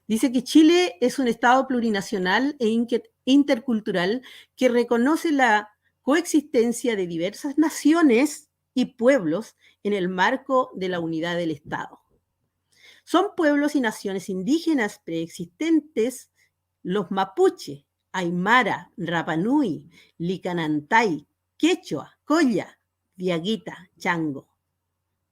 Dice que Chile es un Estado plurinacional e intercultural que reconoce la coexistencia de diversas naciones y pueblos en el marco de la unidad del Estado. Son pueblos y naciones indígenas preexistentes los mapuche, aymara, rapanui, licanantay, quechua, colla, diaguita, chango,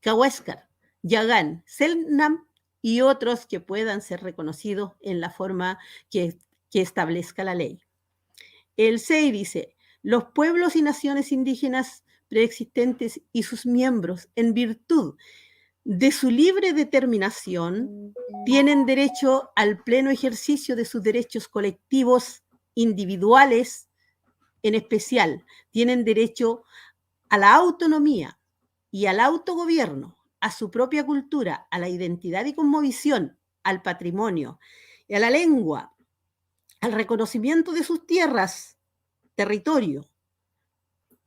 cahuéscar, yagán, selknam y otros que puedan ser reconocidos en la forma que establezca la ley. El SEI dice, los pueblos y naciones indígenas preexistentes y sus miembros, en virtud de su libre determinación, tienen derecho al pleno ejercicio de sus derechos colectivos, individuales, en especial, tienen derecho a la autonomía y al autogobierno, a su propia cultura, a la identidad y cosmovisión, al patrimonio, y a la lengua, al reconocimiento de sus tierras, territorio,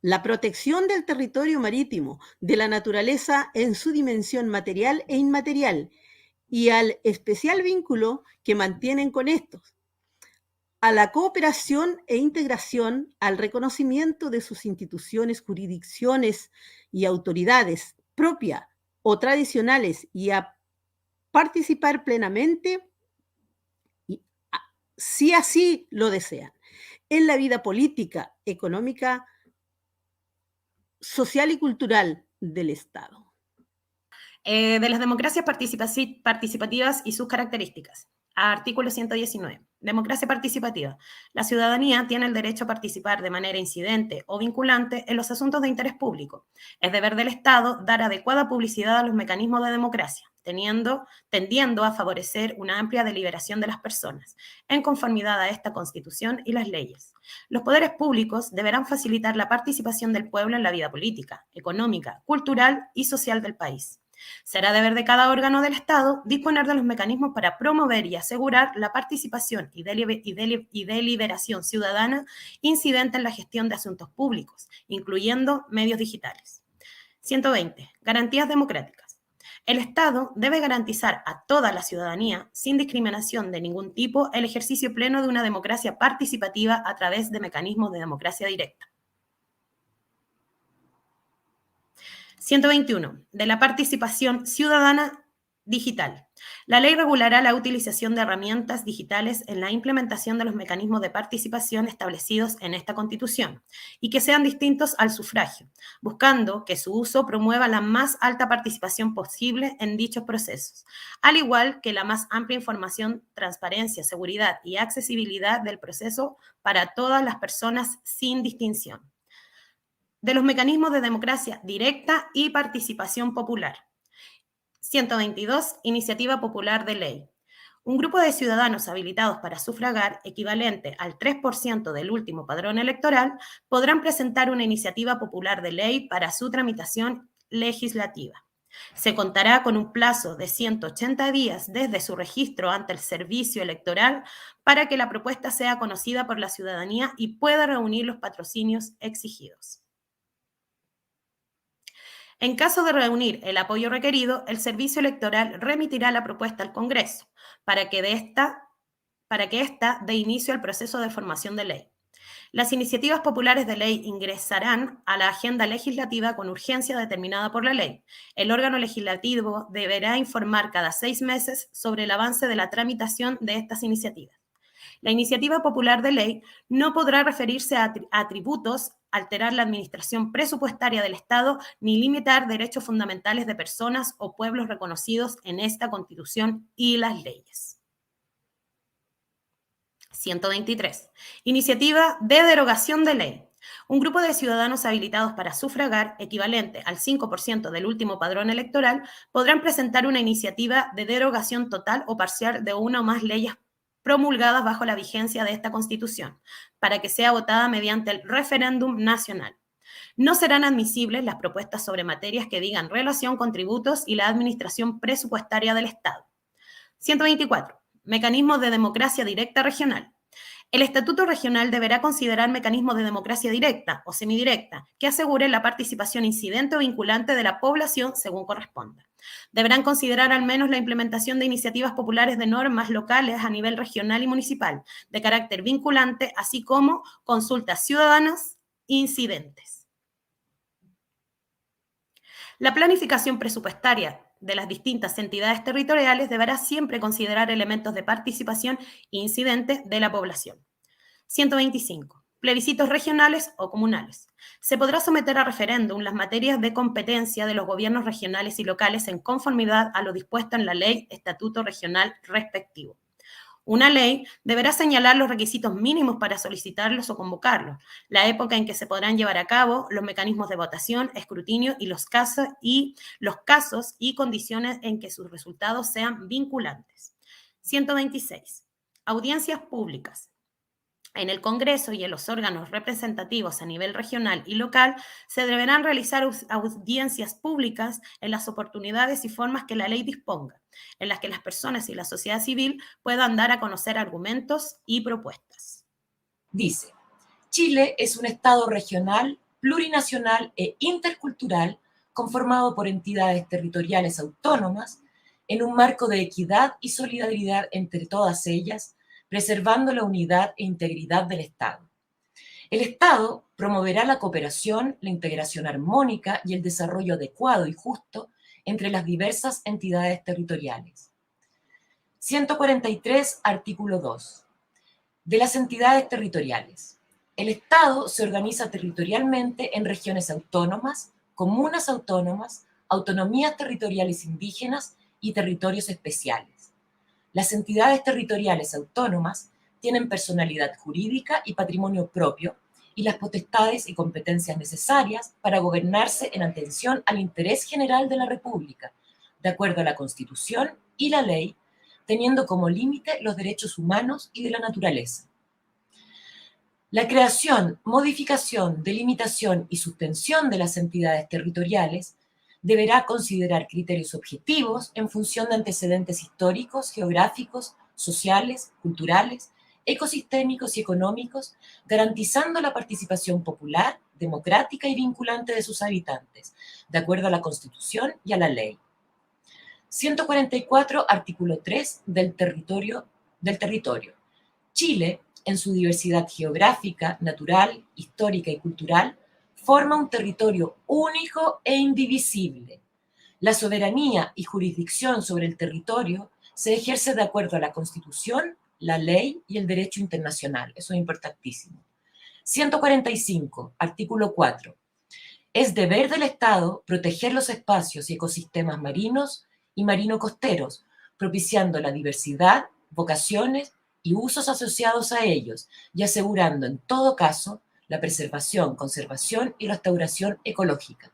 la protección del territorio marítimo, de la naturaleza en su dimensión material e inmaterial, y al especial vínculo que mantienen con estos, a la cooperación e integración, al reconocimiento de sus instituciones, jurisdicciones y autoridades propias o tradicionales y a participar plenamente, si así lo desean, en la vida política, económica, social y cultural del Estado. De las democracias participativas y sus características. Artículo 119. Democracia participativa. La ciudadanía tiene el derecho a participar de manera incidente o vinculante en los asuntos de interés público. Es deber del Estado dar adecuada publicidad a los mecanismos de democracia, tendiendo a favorecer una amplia deliberación de las personas, en conformidad a esta Constitución y las leyes. Los poderes públicos deberán facilitar la participación del pueblo en la vida política, económica, cultural y social del país. Será deber de cada órgano del Estado disponer de los mecanismos para promover y asegurar la participación y deliberación ciudadana incidente en la gestión de asuntos públicos, incluyendo medios digitales. 120. Garantías democráticas. El Estado debe garantizar a toda la ciudadanía, sin discriminación de ningún tipo, el ejercicio pleno de una democracia participativa a través de mecanismos de democracia directa. 121. De la participación ciudadana digital. La ley regulará la utilización de herramientas digitales en la implementación de los mecanismos de participación establecidos en esta Constitución y que sean distintos al sufragio, buscando que su uso promueva la más alta participación posible en dichos procesos, al igual que la más amplia información, transparencia, seguridad y accesibilidad del proceso para todas las personas sin distinción. De los mecanismos de democracia directa y participación popular. 122. Iniciativa popular de ley. Un grupo de ciudadanos habilitados para sufragar, equivalente al 3% del último padrón electoral, podrán presentar una iniciativa popular de ley para su tramitación legislativa. Se contará con un plazo de 180 días desde su registro ante el servicio electoral para que la propuesta sea conocida por la ciudadanía y pueda reunir los patrocinios exigidos. En caso de reunir el apoyo requerido, el servicio electoral remitirá la propuesta al Congreso para que ésta dé inicio al proceso de formación de ley. Las iniciativas populares de ley ingresarán a la agenda legislativa con urgencia determinada por la ley. El órgano legislativo deberá informar cada 6 meses sobre el avance de la tramitación de estas iniciativas. La iniciativa popular de ley no podrá referirse a atributos, alterar la administración presupuestaria del Estado, ni limitar derechos fundamentales de personas o pueblos reconocidos en esta Constitución y las leyes. 123. Iniciativa de derogación de ley. Un grupo de ciudadanos habilitados para sufragar, equivalente al 5% del último padrón electoral, podrán presentar una iniciativa de derogación total o parcial de una o más leyes promulgadas bajo la vigencia de esta Constitución, para que sea votada mediante el referéndum nacional. No serán admisibles las propuestas sobre materias que digan relación con tributos y la administración presupuestaria del Estado. 124. Mecanismos de democracia directa regional. El Estatuto Regional deberá considerar mecanismos de democracia directa o semidirecta que aseguren la participación incidente o vinculante de la población según corresponda. Deberán considerar al menos la implementación de iniciativas populares de normas locales a nivel regional y municipal, de carácter vinculante, así como consultas ciudadanas incidentes. La planificación presupuestaria de las distintas entidades territoriales deberá siempre considerar elementos de participación incidentes de la población. 125. Plebiscitos regionales o comunales. Se podrá someter a referéndum las materias de competencia de los gobiernos regionales y locales en conformidad a lo dispuesto en la ley, estatuto regional respectivo. Una ley deberá señalar los requisitos mínimos para solicitarlos o convocarlos, la época en que se podrán llevar a cabo, los mecanismos de votación, escrutinio y los casos y condiciones en que sus resultados sean vinculantes. 126. Audiencias públicas. En el Congreso y en los órganos representativos a nivel regional y local se deberán realizar audiencias públicas en las oportunidades y formas que la ley disponga, en las que las personas y la sociedad civil puedan dar a conocer argumentos y propuestas. Dice, Chile es un Estado regional, plurinacional e intercultural conformado por entidades territoriales autónomas en un marco de equidad y solidaridad entre todas ellas, preservando la unidad e integridad del Estado. El Estado promoverá la cooperación, la integración armónica y el desarrollo adecuado y justo entre las diversas entidades territoriales. 143, artículo 2. De las entidades territoriales. El Estado se organiza territorialmente en regiones autónomas, comunas autónomas, autonomías territoriales indígenas y territorios especiales. Las entidades territoriales autónomas tienen personalidad jurídica y patrimonio propio y las potestades y competencias necesarias para gobernarse en atención al interés general de la República, de acuerdo a la Constitución y la ley, teniendo como límite los derechos humanos y de la naturaleza. La creación, modificación, delimitación y suspensión de las entidades territoriales deberá considerar criterios objetivos en función de antecedentes históricos, geográficos, sociales, culturales, ecosistémicos y económicos, garantizando la participación popular, democrática y vinculante de sus habitantes, de acuerdo a la Constitución y a la ley. 144, artículo 3 del territorio. Chile, en su diversidad geográfica, natural, histórica y cultural, forma un territorio único e indivisible. La soberanía y jurisdicción sobre el territorio se ejerce de acuerdo a la Constitución, la ley y el derecho internacional. Eso es importantísimo. 145, artículo 4. Es deber del Estado proteger los espacios y ecosistemas marinos y marino-costeros, propiciando la diversidad, vocaciones y usos asociados a ellos y asegurando en todo caso la preservación, conservación y restauración ecológica.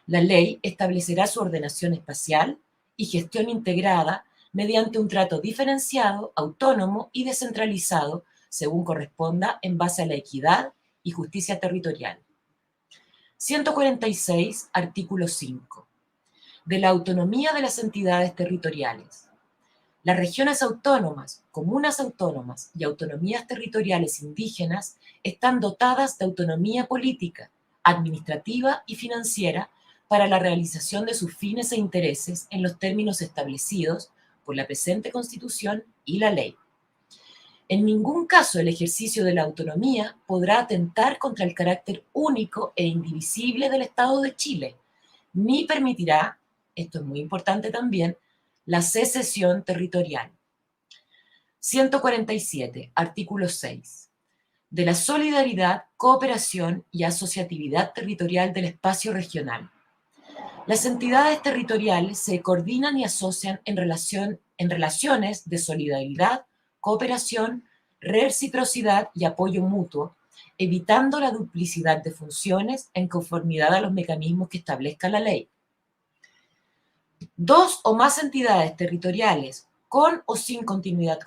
La ley establecerá su ordenación espacial y gestión integrada mediante un trato diferenciado, autónomo y descentralizado, según corresponda en base a la equidad y justicia territorial. 146, artículo 5. De la autonomía de las entidades territoriales. Las regiones autónomas, comunas autónomas y autonomías territoriales indígenas están dotadas de autonomía política, administrativa y financiera para la realización de sus fines e intereses en los términos establecidos por la presente Constitución y la ley. En ningún caso el ejercicio de la autonomía podrá atentar contra el carácter único e indivisible del Estado de Chile, ni permitirá, esto es muy importante también, la secesión territorial. 147, artículo 6. De la solidaridad, cooperación y asociatividad territorial del espacio regional. Las entidades territoriales se coordinan y asocian en relaciones de solidaridad, cooperación, reciprocidad y apoyo mutuo, evitando la duplicidad de funciones en conformidad a los mecanismos que establezca la ley. Dos o más entidades territoriales con o sin continuidad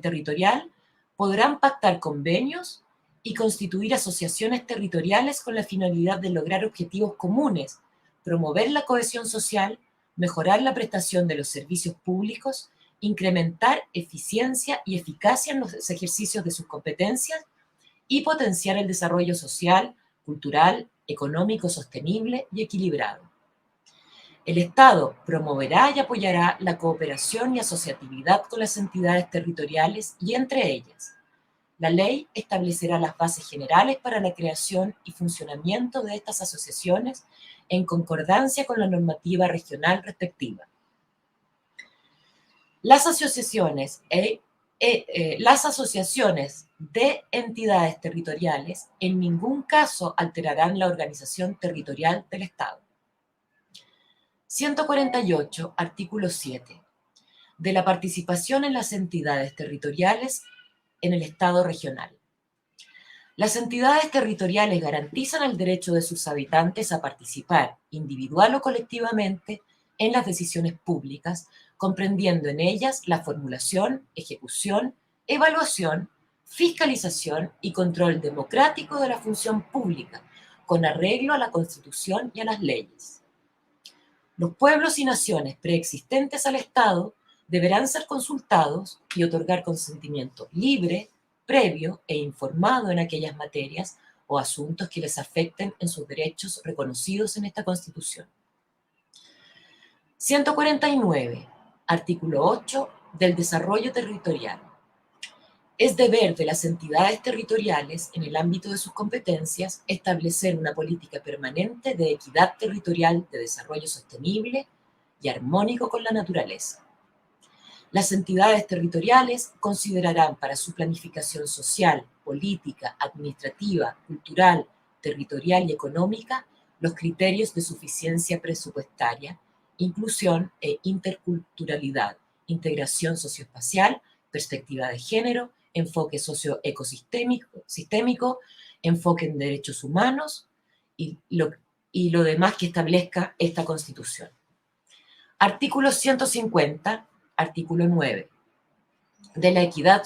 territorial podrán pactar convenios y constituir asociaciones territoriales con la finalidad de lograr objetivos comunes, promover la cohesión social, mejorar la prestación de los servicios públicos, incrementar eficiencia y eficacia en los ejercicios de sus competencias y potenciar el desarrollo social, cultural, económico, sostenible y equilibrado. El Estado promoverá y apoyará la cooperación y asociatividad con las entidades territoriales y entre ellas. La ley establecerá las bases generales para la creación y funcionamiento de estas asociaciones en concordancia con la normativa regional respectiva. Las asociaciones de entidades territoriales en ningún caso alterarán la organización territorial del Estado. 148, artículo 7. De la participación en las entidades territoriales en el Estado regional. Las entidades territoriales garantizan el derecho de sus habitantes a participar, individual o colectivamente, en las decisiones públicas, comprendiendo en ellas la formulación, ejecución, evaluación, fiscalización y control democrático de la función pública, con arreglo a la Constitución y a las leyes. Los pueblos y naciones preexistentes al Estado deberán ser consultados y otorgar consentimiento libre, previo e informado en aquellas materias o asuntos que les afecten en sus derechos reconocidos en esta Constitución. 149. Artículo 8 del desarrollo territorial. Es deber de las entidades territoriales, en el ámbito de sus competencias, establecer una política permanente de equidad territorial, de desarrollo sostenible y armónico con la naturaleza. Las entidades territoriales considerarán para su planificación social, política, administrativa, cultural, territorial y económica los criterios de suficiencia presupuestaria, inclusión e interculturalidad, integración socioespacial, perspectiva de género, enfoque socioecosistémico, enfoque en derechos humanos y lo demás que establezca esta Constitución. Artículo 150. Artículo 9. De la equidad,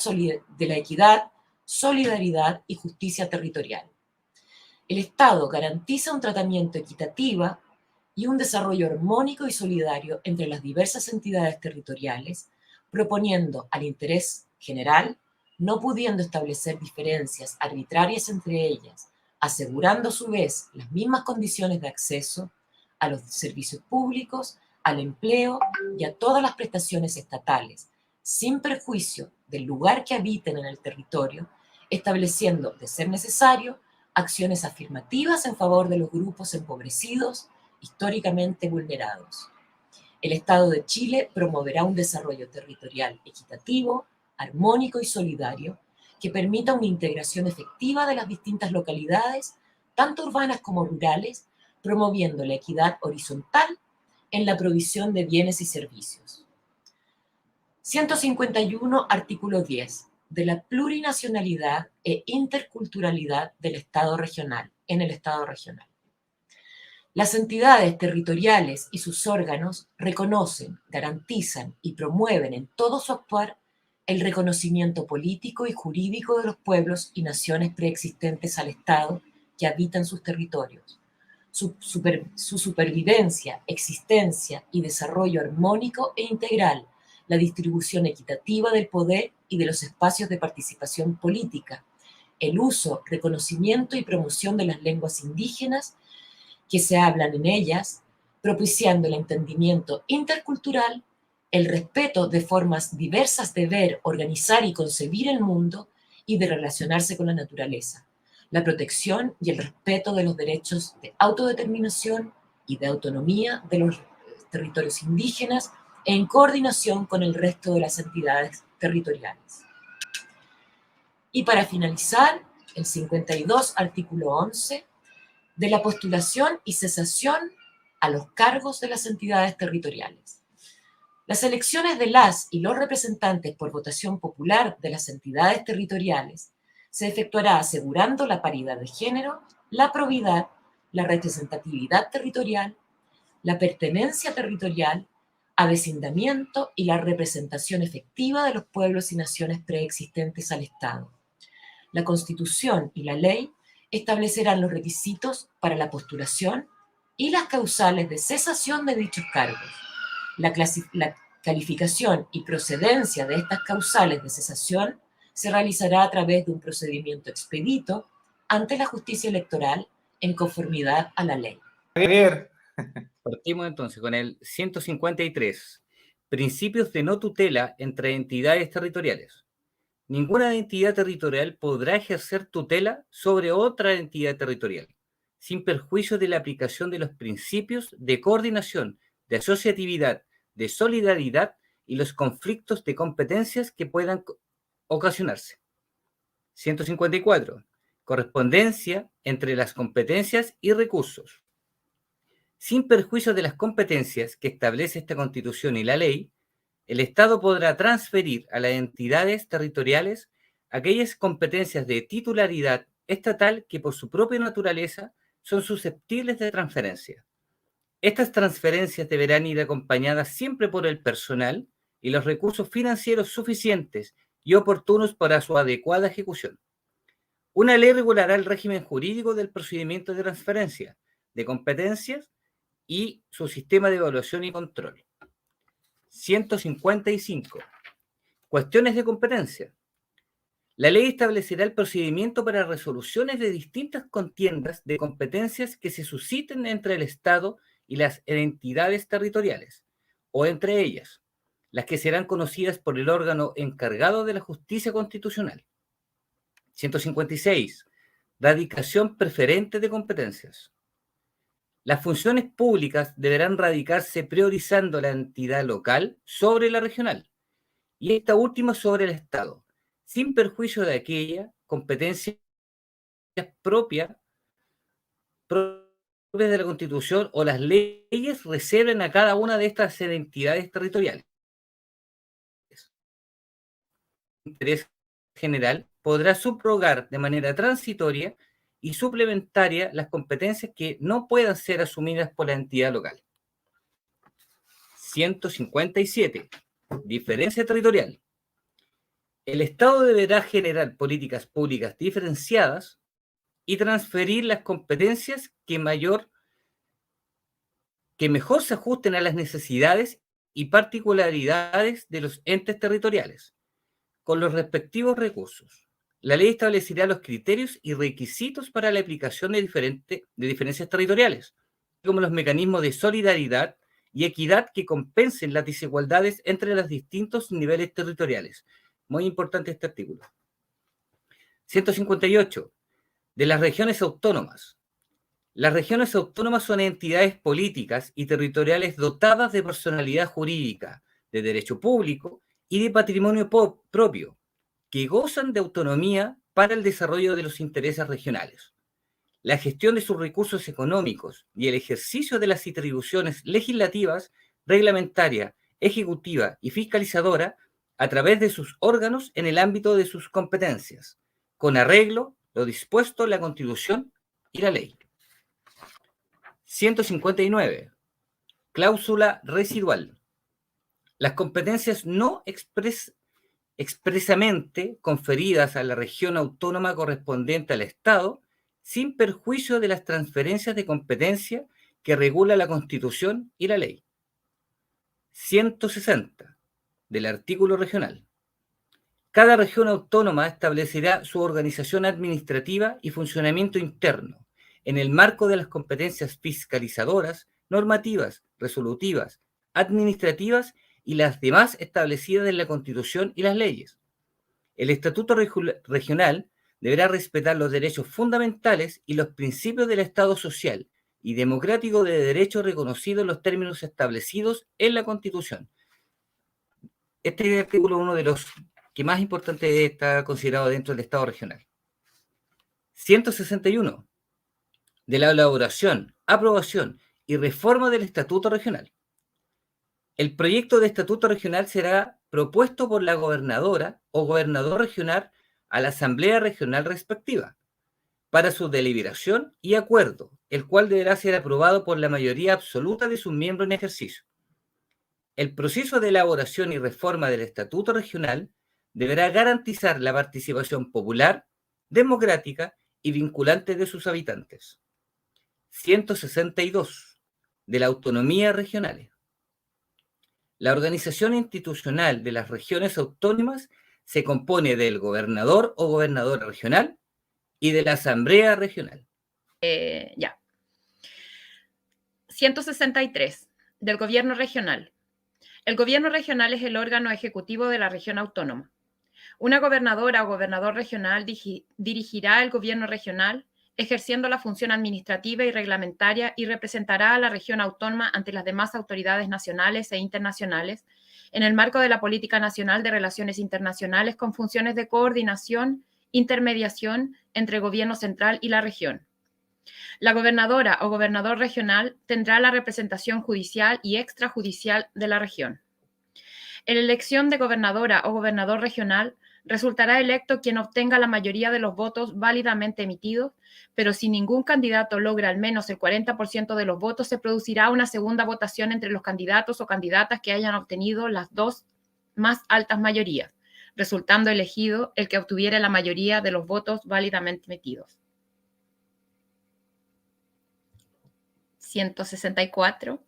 solidaridad y justicia territorial. El Estado garantiza un tratamiento equitativo y un desarrollo armónico y solidario entre las diversas entidades territoriales, proponiendo al interés general, no pudiendo establecer diferencias arbitrarias entre ellas, asegurando a su vez las mismas condiciones de acceso a los servicios públicos, al empleo y a todas las prestaciones estatales, sin perjuicio del lugar que habiten en el territorio, estableciendo, de ser necesario, acciones afirmativas en favor de los grupos empobrecidos, históricamente vulnerados. El Estado de Chile promoverá un desarrollo territorial equitativo, armónico y solidario, que permita una integración efectiva de las distintas localidades, tanto urbanas como rurales, promoviendo la equidad horizontal en la provisión de bienes y servicios. 151, artículo 10, de la plurinacionalidad e interculturalidad del Estado regional, en el Estado regional. Las entidades territoriales y sus órganos reconocen, garantizan y promueven en todo su actuar el reconocimiento político y jurídico de los pueblos y naciones preexistentes al Estado que habitan sus territorios. Su supervivencia, existencia y desarrollo armónico e integral, la distribución equitativa del poder y de los espacios de participación política, el uso, reconocimiento y promoción de las lenguas indígenas que se hablan en ellas, propiciando el entendimiento intercultural, el respeto de formas diversas de ver, organizar y concebir el mundo y de relacionarse con la naturaleza, la protección y el respeto de los derechos de autodeterminación y de autonomía de los territorios indígenas en coordinación con el resto de las entidades territoriales. Y para finalizar, el 52, artículo 11, de la postulación y cesación a los cargos de las entidades territoriales. Las elecciones de las y los representantes por votación popular de las entidades territoriales se efectuará asegurando la paridad de género, la probidad, la representatividad territorial, la pertenencia territorial, avecindamiento y la representación efectiva de los pueblos y naciones preexistentes al Estado. La Constitución y la ley establecerán los requisitos para la postulación y las causales de cesación de dichos cargos. La calificación y procedencia de estas causales de cesación se realizará a través de un procedimiento expedito ante la justicia electoral en conformidad a la ley. Javier, Partimos entonces con el 153. Principios de no tutela entre entidades territoriales. Ninguna entidad territorial podrá ejercer tutela sobre otra entidad territorial, sin perjuicio de la aplicación de los principios de coordinación, de asociatividad, de solidaridad y los conflictos de competencias que puedan ocasionarse. 154. Correspondencia entre las competencias y recursos. Sin perjuicio de las competencias que establece esta Constitución y la ley, el Estado podrá transferir a las entidades territoriales aquellas competencias de titularidad estatal que por su propia naturaleza son susceptibles de transferencia. Estas transferencias deberán ir acompañadas siempre por el personal y los recursos financieros suficientes y oportunos para su adecuada ejecución. Una ley regulará el régimen jurídico del procedimiento de transferencia de competencias y su sistema de evaluación y control. 155. Cuestiones de competencia. La ley establecerá el procedimiento para resoluciones de distintas contiendas de competencias que se susciten entre el Estado y las entidades territoriales, o entre ellas, las que serán conocidas por el órgano encargado de la justicia constitucional. 156. Radicación preferente de competencias. Las funciones públicas deberán radicarse priorizando la entidad local sobre la regional y esta última sobre el Estado, sin perjuicio de aquella competencia propia de la Constitución o las leyes reserven a cada una de estas entidades territoriales. El interés general podrá subrogar de manera transitoria y suplementaria las competencias que no puedan ser asumidas por la entidad local. 157. Diferencia territorial. El Estado deberá generar políticas públicas diferenciadas y transferir las competencias que mejor se ajusten a las necesidades y particularidades de los entes territoriales, con los respectivos recursos. La ley establecerá los criterios y requisitos para la aplicación de diferencias territoriales, como los mecanismos de solidaridad y equidad que compensen las desigualdades entre los distintos niveles territoriales. Muy importante este artículo. 158. De las regiones autónomas. Las regiones autónomas son entidades políticas y territoriales dotadas de personalidad jurídica, de derecho público y de patrimonio propio, que gozan de autonomía para el desarrollo de los intereses regionales. La gestión de sus recursos económicos y el ejercicio de las atribuciones legislativas, reglamentaria, ejecutiva y fiscalizadora a través de sus órganos en el ámbito de sus competencias, con arreglo lo dispuesto en la Constitución y la ley. 159. Cláusula residual. Las competencias no expresamente conferidas a la región autónoma correspondiente al Estado, sin perjuicio de las transferencias de competencia que regula la Constitución y la ley. 160. Del artículo regional. Cada región autónoma establecerá su organización administrativa y funcionamiento interno en el marco de las competencias fiscalizadoras, normativas, resolutivas, administrativas y las demás establecidas en la Constitución y las leyes. El Estatuto Regional deberá respetar los derechos fundamentales y los principios del Estado social y democrático de derecho reconocidos en los términos establecidos en la Constitución. Este artículo es uno de los que más importante está considerado dentro del Estado regional. 161. De la elaboración, aprobación y reforma del Estatuto Regional. El proyecto de Estatuto Regional será propuesto por la gobernadora o gobernador regional a la Asamblea Regional respectiva para su deliberación y acuerdo, el cual deberá ser aprobado por la mayoría absoluta de sus miembros en ejercicio. El proceso de elaboración y reforma del Estatuto Regional deberá garantizar la participación popular, democrática y vinculante de sus habitantes. 162. De la autonomía regional. La organización institucional de las regiones autónomas se compone del gobernador o gobernadora regional y de la asamblea regional. Ya. 163. Del Gobierno Regional. El Gobierno Regional es el órgano ejecutivo de la región autónoma. Una gobernadora o gobernador regional dirigirá el Gobierno Regional, ejerciendo la función administrativa y reglamentaria, y representará a la región autónoma ante las demás autoridades nacionales e internacionales en el marco de la Política Nacional de Relaciones Internacionales, con funciones de coordinación, intermediación entre el gobierno central y la región. La gobernadora o gobernador regional tendrá la representación judicial y extrajudicial de la región. En la elección de gobernadora o gobernador regional resultará electo quien obtenga la mayoría de los votos válidamente emitidos, pero si ningún candidato logra al menos el 40% de los votos, se producirá una segunda votación entre los candidatos o candidatas que hayan obtenido las dos más altas mayorías, resultando elegido el que obtuviera la mayoría de los votos válidamente emitidos. 164.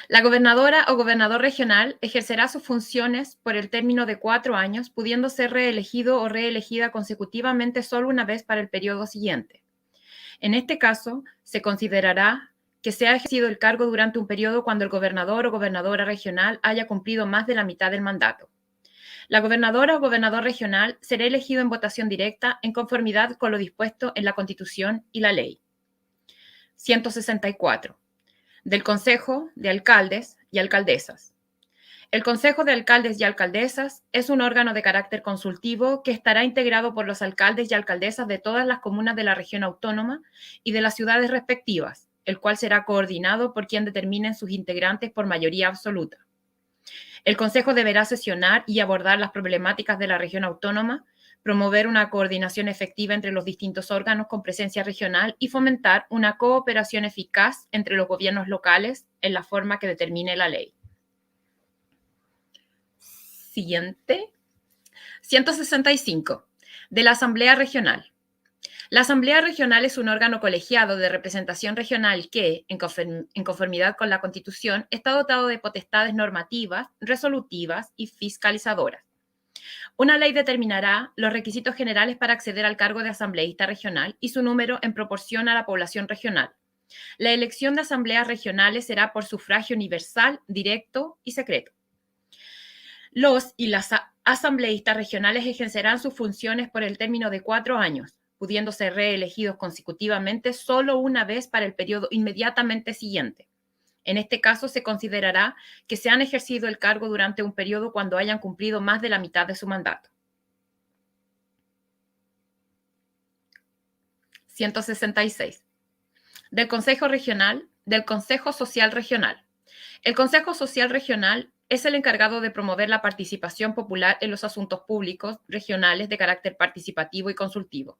La gobernadora o gobernador regional ejercerá sus funciones por el término de 4 años, pudiendo ser reelegido o reelegida consecutivamente solo una vez para el periodo siguiente. En este caso, se considerará que se ha ejercido el cargo durante un periodo cuando el gobernador o gobernadora regional haya cumplido más de la mitad del mandato. La gobernadora o gobernador regional será elegido en votación directa en conformidad con lo dispuesto en la Constitución y la ley. 164. Del Consejo de Alcaldes y Alcaldesas. El Consejo de Alcaldes y Alcaldesas es un órgano de carácter consultivo que estará integrado por los alcaldes y alcaldesas de todas las comunas de la región autónoma y de las ciudades respectivas, el cual será coordinado por quien determinen sus integrantes por mayoría absoluta. El Consejo deberá sesionar y abordar las problemáticas de la región autónoma, promover una coordinación efectiva entre los distintos órganos con presencia regional y fomentar una cooperación eficaz entre los gobiernos locales en la forma que determine la ley. Siguiente. 165. De la Asamblea Regional. La Asamblea Regional es un órgano colegiado de representación regional que, en conformidad con la Constitución, está dotado de potestades normativas, resolutivas y fiscalizadoras. Una ley determinará los requisitos generales para acceder al cargo de asambleísta regional y su número en proporción a la población regional. La elección de asambleas regionales será por sufragio universal, directo y secreto. Los y las asambleístas regionales ejercerán sus funciones por el término de 4 años, pudiendo ser reelegidos consecutivamente solo una vez para el periodo inmediatamente siguiente. En este caso, se considerará que se han ejercido el cargo durante un periodo cuando hayan cumplido más de la mitad de su mandato. 166. Del Consejo Social Regional. El Consejo Social Regional es el encargado de promover la participación popular en los asuntos públicos regionales de carácter participativo y consultivo.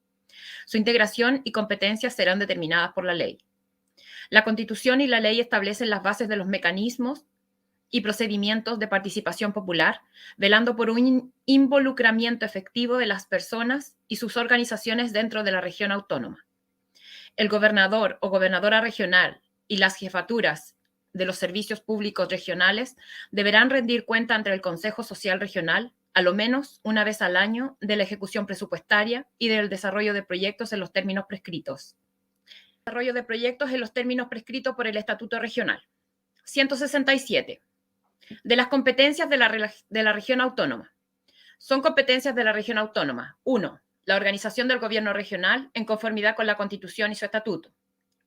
Su integración y competencias serán determinadas por la ley. La Constitución y la ley establecen las bases de los mecanismos y procedimientos de participación popular, velando por un involucramiento efectivo de las personas y sus organizaciones dentro de la región autónoma. El gobernador o gobernadora regional y las jefaturas de los servicios públicos regionales deberán rendir cuenta ante el Consejo Social Regional, a lo menos una vez al año, de la ejecución presupuestaria y del desarrollo de proyectos en los términos prescritos. Desarrollo de proyectos en los términos prescritos por el Estatuto Regional. 167. De las competencias de la región autónoma. Son competencias de la región autónoma. 1. La organización del gobierno regional en conformidad con la Constitución y su estatuto.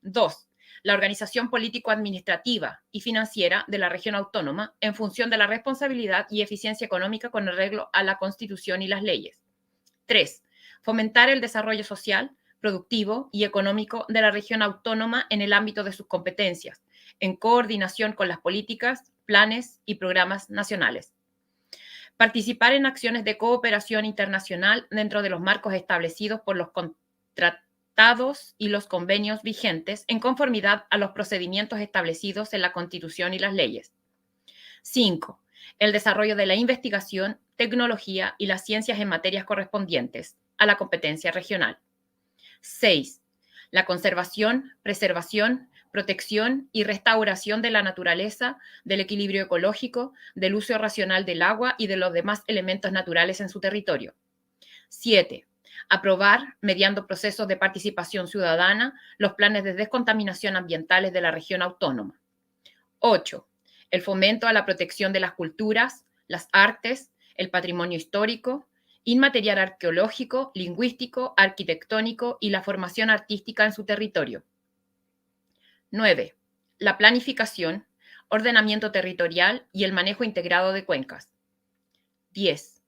2. La organización político-administrativa y financiera de la región autónoma en función de la responsabilidad y eficiencia económica con arreglo a la Constitución y las leyes. 3. Fomentar el desarrollo social, productivo y económico de la región autónoma en el ámbito de sus competencias, en coordinación con las políticas, planes y programas nacionales. Participar en acciones de cooperación internacional dentro de los marcos establecidos por los tratados y los convenios vigentes en conformidad a los procedimientos establecidos en la Constitución y las leyes. 5. El desarrollo de la investigación, tecnología y las ciencias en materias correspondientes a la competencia regional. 6. La conservación, preservación, protección y restauración de la naturaleza, del equilibrio ecológico, del uso racional del agua y de los demás elementos naturales en su territorio. 7. Aprobar, mediando procesos de participación ciudadana, los planes de descontaminación ambientales de la región autónoma. 8. El fomento a la protección de las culturas, las artes, el patrimonio histórico, inmaterial arqueológico, lingüístico, arquitectónico y la formación artística en su territorio. 9. La planificación, ordenamiento territorial y el manejo integrado de cuencas. 10.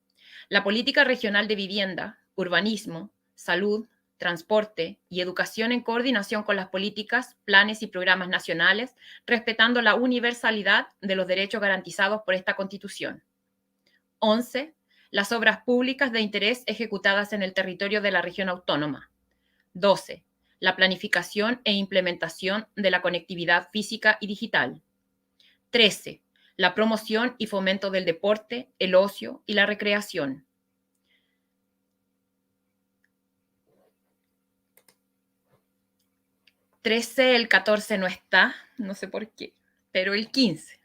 La política regional de vivienda, urbanismo, salud, transporte y educación en coordinación con las políticas, planes y programas nacionales, respetando la universalidad de los derechos garantizados por esta Constitución. 11. Las obras públicas de interés ejecutadas en el territorio de la región autónoma. 12. La planificación e implementación de la conectividad física y digital. 13. La promoción y fomento del deporte, el ocio y la recreación. 13, el 14 no está, no sé por qué, pero el 15.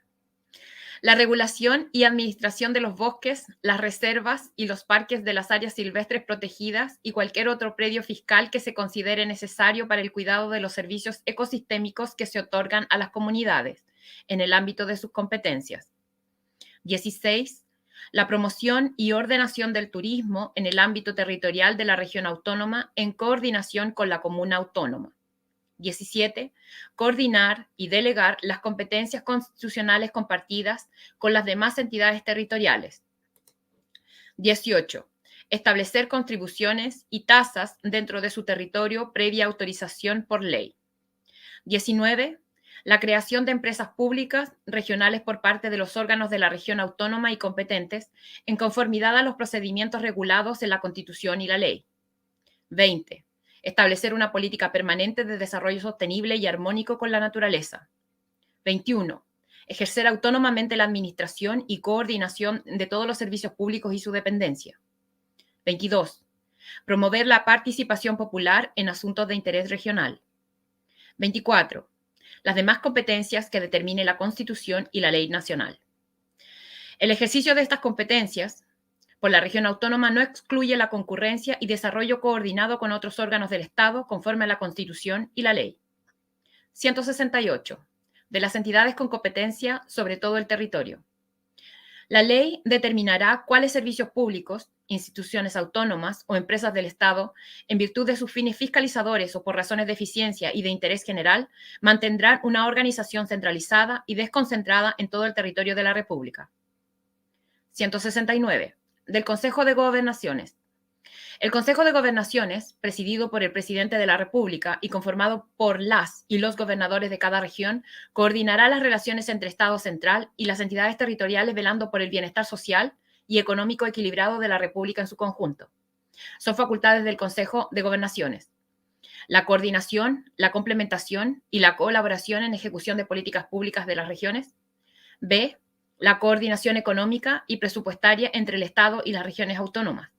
La regulación y administración de los bosques, las reservas y los parques de las áreas silvestres protegidas y cualquier otro predio fiscal que se considere necesario para el cuidado de los servicios ecosistémicos que se otorgan a las comunidades en el ámbito de sus competencias. 16. La promoción y ordenación del turismo en el ámbito territorial de la región autónoma en coordinación con la comuna autónoma. 17. Coordinar y delegar las competencias constitucionales compartidas con las demás entidades territoriales. 18. Establecer contribuciones y tasas dentro de su territorio previa autorización por ley. 19. La creación de empresas públicas regionales por parte de los órganos de la región autónoma y competentes en conformidad a los procedimientos regulados en la Constitución y la ley. 20. Establecer una política permanente de desarrollo sostenible y armónico con la naturaleza. 21. Ejercer autónomamente la administración y coordinación de todos los servicios públicos y su dependencia. 22. Promover la participación popular en asuntos de interés regional. 24. Las demás competencias que determine la Constitución y la ley nacional. El ejercicio de estas competencias por la región autónoma no excluye la concurrencia y desarrollo coordinado con otros órganos del Estado conforme a la Constitución y la ley. 168. De las entidades con competencia sobre todo el territorio. La ley determinará cuáles servicios públicos, instituciones autónomas o empresas del Estado, en virtud de sus fines fiscalizadores o por razones de eficiencia y de interés general, mantendrán una organización centralizada y desconcentrada en todo el territorio de la República. 169. Del Consejo de Gobernaciones. El Consejo de Gobernaciones, presidido por el presidente de la República y conformado por las y los gobernadores de cada región, coordinará las relaciones entre Estado central y las entidades territoriales velando por el bienestar social y económico equilibrado de la República en su conjunto. Son facultades del Consejo de Gobernaciones: la coordinación, la complementación y la colaboración en ejecución de políticas públicas de las regiones. B. La coordinación económica y presupuestaria entre el Estado y las regiones autónomas.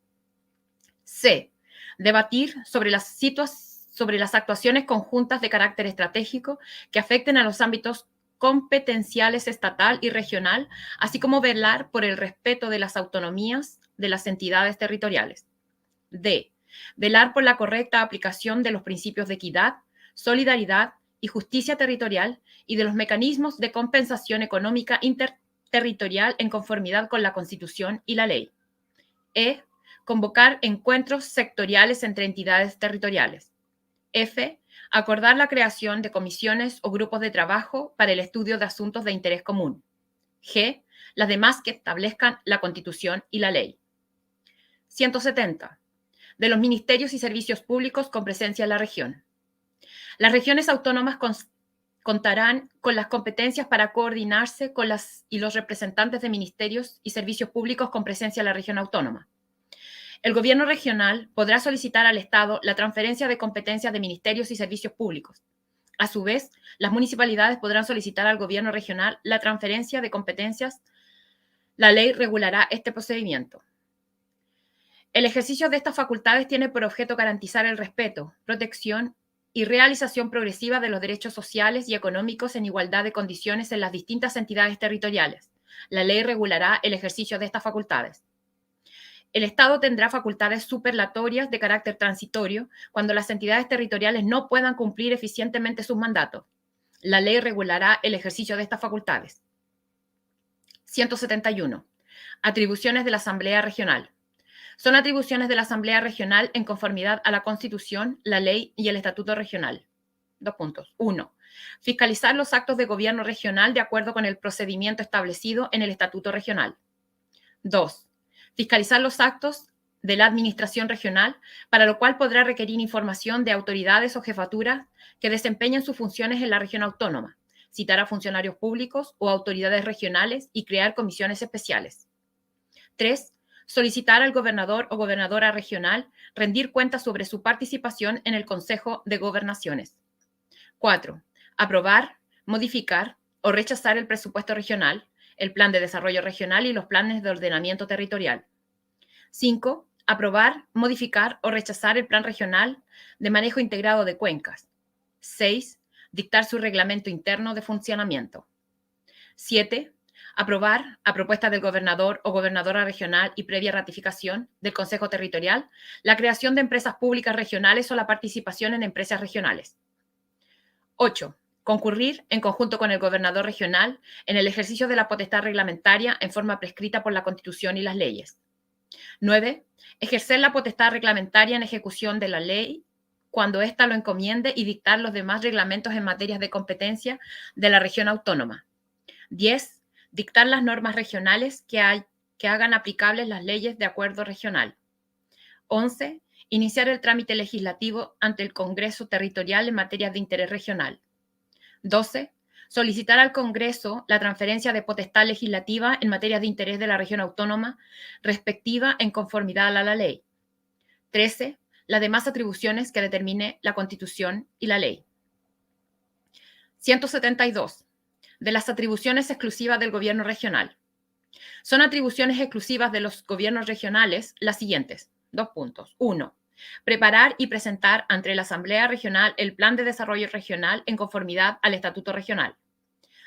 C. Debatir sobre las actuaciones conjuntas de carácter estratégico que afecten a los ámbitos competenciales estatal y regional, así como velar por el respeto de las autonomías de las entidades territoriales. D. Velar por la correcta aplicación de los principios de equidad, solidaridad y justicia territorial y de los mecanismos de compensación económica interterritorial en conformidad con la Constitución y la ley. E. Convocar encuentros sectoriales entre entidades territoriales. F. Acordar la creación de comisiones o grupos de trabajo para el estudio de asuntos de interés común. G. Las demás que establezcan la Constitución y la ley. 170. De los ministerios y servicios públicos con presencia en la región. Las regiones autónomas contarán con las competencias para coordinarse con las y los representantes de ministerios y servicios públicos con presencia en la región autónoma. El gobierno regional podrá solicitar al Estado la transferencia de competencias de ministerios y servicios públicos. A su vez, las municipalidades podrán solicitar al gobierno regional la transferencia de competencias. La ley regulará este procedimiento. El ejercicio de estas facultades tiene por objeto garantizar el respeto, protección y realización progresiva de los derechos sociales y económicos en igualdad de condiciones en las distintas entidades territoriales. La ley regulará el ejercicio de estas facultades. El Estado tendrá facultades superlatorias de carácter transitorio cuando las entidades territoriales no puedan cumplir eficientemente sus mandatos. La ley regulará el ejercicio de estas facultades. 171. Atribuciones de la Asamblea Regional. Son atribuciones de la Asamblea Regional en conformidad a la Constitución, la ley y el Estatuto Regional. 2 puntos. 1. Fiscalizar los actos de gobierno regional de acuerdo con el procedimiento establecido en el Estatuto Regional. 2. Fiscalizar los actos de la Administración Regional, para lo cual podrá requerir información de autoridades o jefaturas que desempeñen sus funciones en la región autónoma, citar a funcionarios públicos o autoridades regionales y crear comisiones especiales. 3. Solicitar al gobernador o gobernadora regional rendir cuentas sobre su participación en el Consejo de Gobernaciones. 4. Aprobar, modificar o rechazar el presupuesto regional, el plan de desarrollo regional y los planes de ordenamiento territorial. 5. Aprobar, modificar o rechazar el plan regional de manejo integrado de cuencas. 6. Dictar su reglamento interno de funcionamiento. 7. Aprobar, a propuesta del gobernador o gobernadora regional y previa ratificación del Consejo Territorial, la creación de empresas públicas regionales o la participación en empresas regionales. 8. Concurrir, en conjunto con el gobernador regional, en el ejercicio de la potestad reglamentaria en forma prescrita por la Constitución y las leyes. 9. Ejercer la potestad reglamentaria en ejecución de la ley cuando ésta lo encomiende y dictar los demás reglamentos en materias de competencia de la región autónoma. 10. Dictar las normas regionales que hagan aplicables las leyes de acuerdo regional. 11. Iniciar el trámite legislativo ante el Congreso Territorial en materias de interés regional. 12. Solicitar al Congreso la transferencia de potestad legislativa en materias de interés de la región autónoma respectiva en conformidad a la ley. 13. Las demás atribuciones que determine la Constitución y la ley. 172. De las atribuciones exclusivas del gobierno regional. Son atribuciones exclusivas de los gobiernos regionales las siguientes. 2 puntos. 1. Preparar y presentar ante la Asamblea Regional el Plan de Desarrollo Regional en conformidad al Estatuto Regional.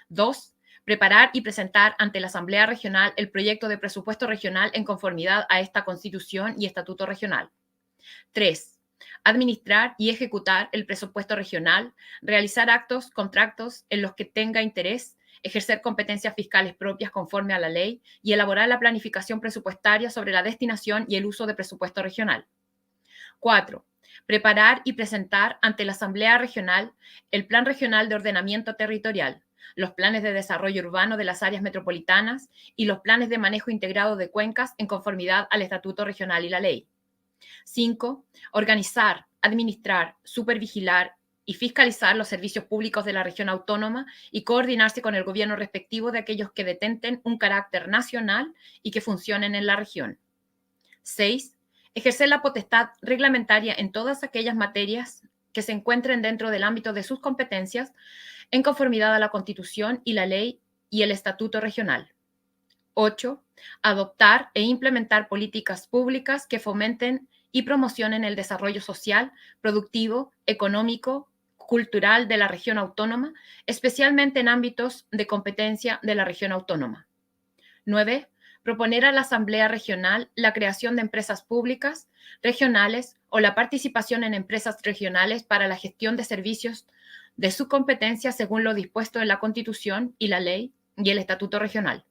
2. Preparar y presentar ante la Asamblea Regional el proyecto de presupuesto regional en conformidad a esta Constitución y Estatuto Regional. 3. Administrar y ejecutar el presupuesto regional, realizar actos, contratos en los que tenga interés, ejercer competencias fiscales propias conforme a la ley y elaborar la planificación presupuestaria sobre la destinación y el uso de presupuesto regional. 4. Preparar y presentar ante la Asamblea Regional el Plan Regional de Ordenamiento Territorial, los planes de desarrollo urbano de las áreas metropolitanas y los planes de manejo integrado de cuencas en conformidad al Estatuto Regional y la ley. 5. Organizar, administrar, supervigilar y fiscalizar los servicios públicos de la región autónoma y coordinarse con el gobierno respectivo de aquellos que detenten un carácter nacional y que funcionen en la región. 6. Ejercer la potestad reglamentaria en todas aquellas materias que se encuentren dentro del ámbito de sus competencias en conformidad a la Constitución y la ley y el Estatuto Regional. 8. Adoptar e implementar políticas públicas que fomenten y promocionen el desarrollo social, productivo, económico, cultural de la región autónoma, especialmente en ámbitos de competencia de la región autónoma. 9. Proponer a la Asamblea Regional la creación de empresas públicas, regionales o la participación en empresas regionales para la gestión de servicios de su competencia según lo dispuesto en la Constitución y la ley y el Estatuto Regional.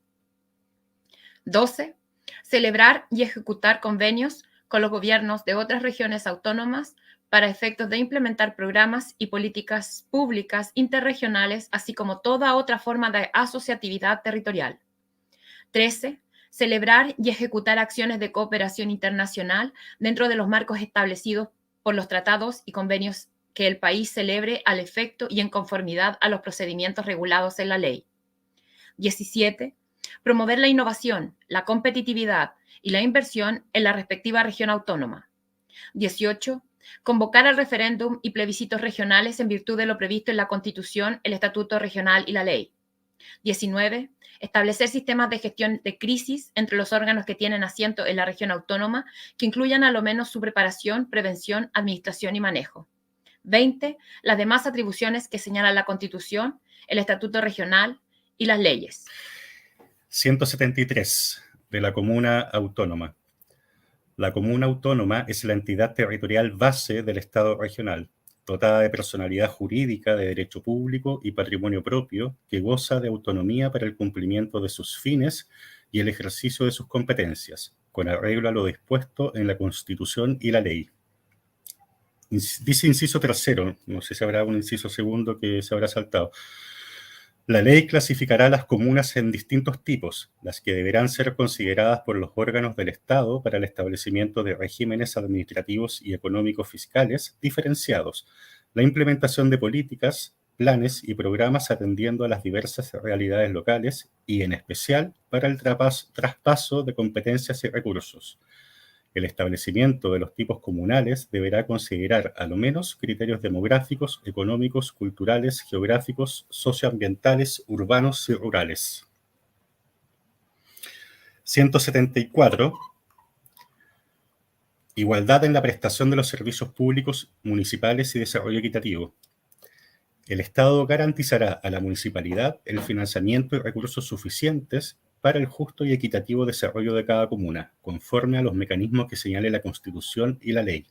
12. Celebrar y ejecutar convenios con los gobiernos de otras regiones autónomas para efectos de implementar programas y políticas públicas interregionales, así como toda otra forma de asociatividad territorial. 13. Celebrar y ejecutar acciones de cooperación internacional dentro de los marcos establecidos por los tratados y convenios que el país celebre al efecto y en conformidad a los procedimientos regulados en la ley. 17. Promover la innovación, la competitividad y la inversión en la respectiva región autónoma. 18. Convocar al referéndum y plebiscitos regionales en virtud de lo previsto en la Constitución, el Estatuto Regional y la ley. 19. Establecer sistemas de gestión de crisis entre los órganos que tienen asiento en la región autónoma que incluyan a lo menos su preparación, prevención, administración y manejo. 20. Las demás atribuciones que señalan la Constitución, el Estatuto Regional y las leyes. 173. De la Comuna Autónoma. La comuna autónoma es la entidad territorial base del Estado regional, dotada de personalidad jurídica, de derecho público y patrimonio propio, que goza de autonomía para el cumplimiento de sus fines y el ejercicio de sus competencias, con arreglo a lo dispuesto en la Constitución y la ley. Dice inciso tercero, no sé si habrá un inciso segundo que se habrá saltado. La ley clasificará las comunas en distintos tipos, las que deberán ser consideradas por los órganos del Estado para el establecimiento de regímenes administrativos y económicos fiscales diferenciados, la implementación de políticas, planes y programas atendiendo a las diversas realidades locales y, en especial, para el traspaso de competencias y recursos. El establecimiento de los tipos comunales deberá considerar a lo menos criterios demográficos, económicos, culturales, geográficos, socioambientales, urbanos y rurales. 174. Igualdad en la prestación de los servicios públicos municipales y desarrollo equitativo. El Estado garantizará a la municipalidad el financiamiento y recursos suficientes para el justo y equitativo desarrollo de cada comuna, conforme a los mecanismos que señale la Constitución y la ley.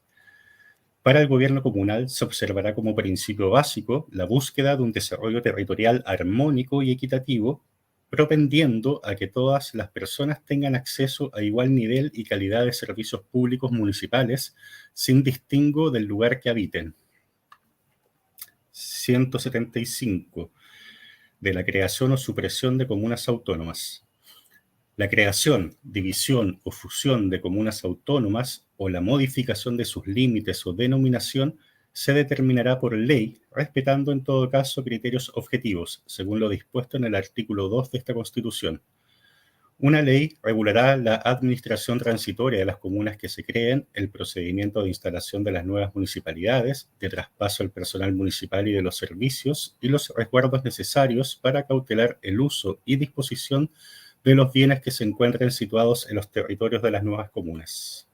Para el gobierno comunal se observará como principio básico la búsqueda de un desarrollo territorial armónico y equitativo, propendiendo a que todas las personas tengan acceso a igual nivel y calidad de servicios públicos municipales, sin distingo del lugar que habiten. 175. De la creación o supresión de comunas autónomas. La creación, división o fusión de comunas autónomas o la modificación de sus límites o denominación se determinará por ley, respetando en todo caso criterios objetivos, según lo dispuesto en el artículo 2 de esta Constitución. Una ley regulará la administración transitoria de las comunas que se creen, el procedimiento de instalación de las nuevas municipalidades, de traspaso del personal municipal y de los servicios, y los resguardos necesarios para cautelar el uso y disposición de los bienes que se encuentren situados en los territorios de las nuevas comunas.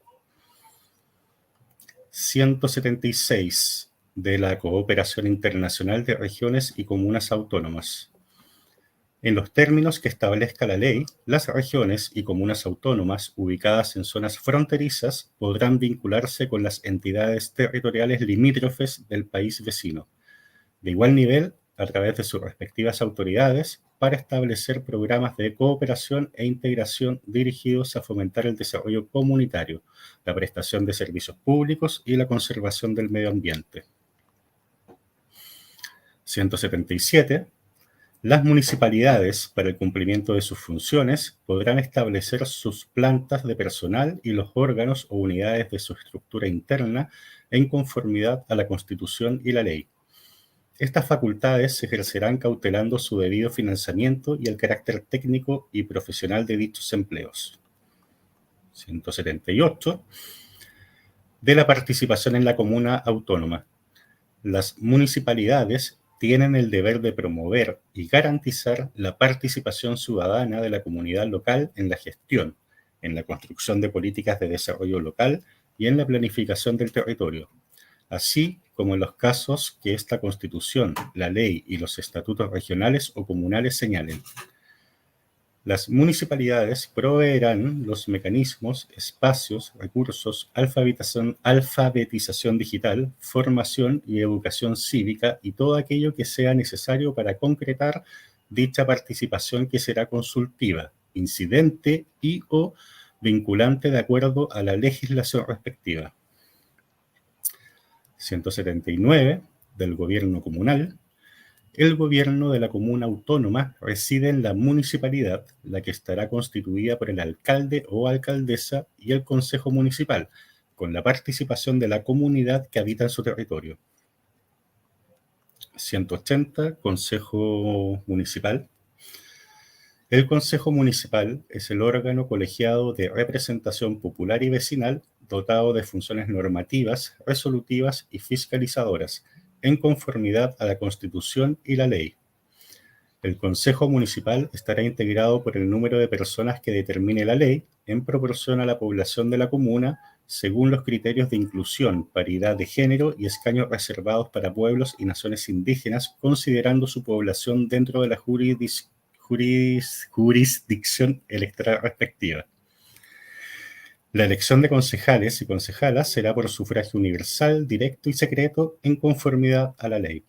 176. De la cooperación internacional de regiones y comunas autónomas. En los términos que establezca la ley, las regiones y comunas autónomas ubicadas en zonas fronterizas podrán vincularse con las entidades territoriales limítrofes del país vecino, de igual nivel, a través de sus respectivas autoridades, para establecer programas de cooperación e integración dirigidos a fomentar el desarrollo comunitario, la prestación de servicios públicos y la conservación del medio ambiente. 177. Las municipalidades, para el cumplimiento de sus funciones, podrán establecer sus plantas de personal y los órganos o unidades de su estructura interna en conformidad a la Constitución y la ley. Estas facultades se ejercerán cautelando su debido financiamiento y el carácter técnico y profesional de dichos empleos. 178. De la participación en la comuna autónoma. Las municipalidades tienen el deber de promover y garantizar la participación ciudadana de la comunidad local en la gestión, en la construcción de políticas de desarrollo local y en la planificación del territorio, así como en los casos que esta Constitución, la ley y los estatutos regionales o comunales señalen. Las municipalidades proveerán los mecanismos, espacios, recursos, alfabetización digital, formación y educación cívica y todo aquello que sea necesario para concretar dicha participación, que será consultiva, incidente y o vinculante de acuerdo a la legislación respectiva. 179. Del gobierno comunal. El gobierno de la comuna autónoma reside en la municipalidad, la que estará constituida por el alcalde o alcaldesa y el consejo municipal, con la participación de la comunidad que habita en su territorio. 180. Consejo municipal. El consejo municipal es el órgano colegiado de representación popular y vecinal dotado de funciones normativas, resolutivas y fiscalizadoras, en conformidad a la Constitución y la ley. El Consejo Municipal estará integrado por el número de personas que determine la ley en proporción a la población de la comuna, según los criterios de inclusión, paridad de género y escaños reservados para pueblos y naciones indígenas, considerando su población dentro de la jurisdicción electoral respectiva. La elección de concejales y concejalas será por sufragio universal, directo y secreto en conformidad a la ley.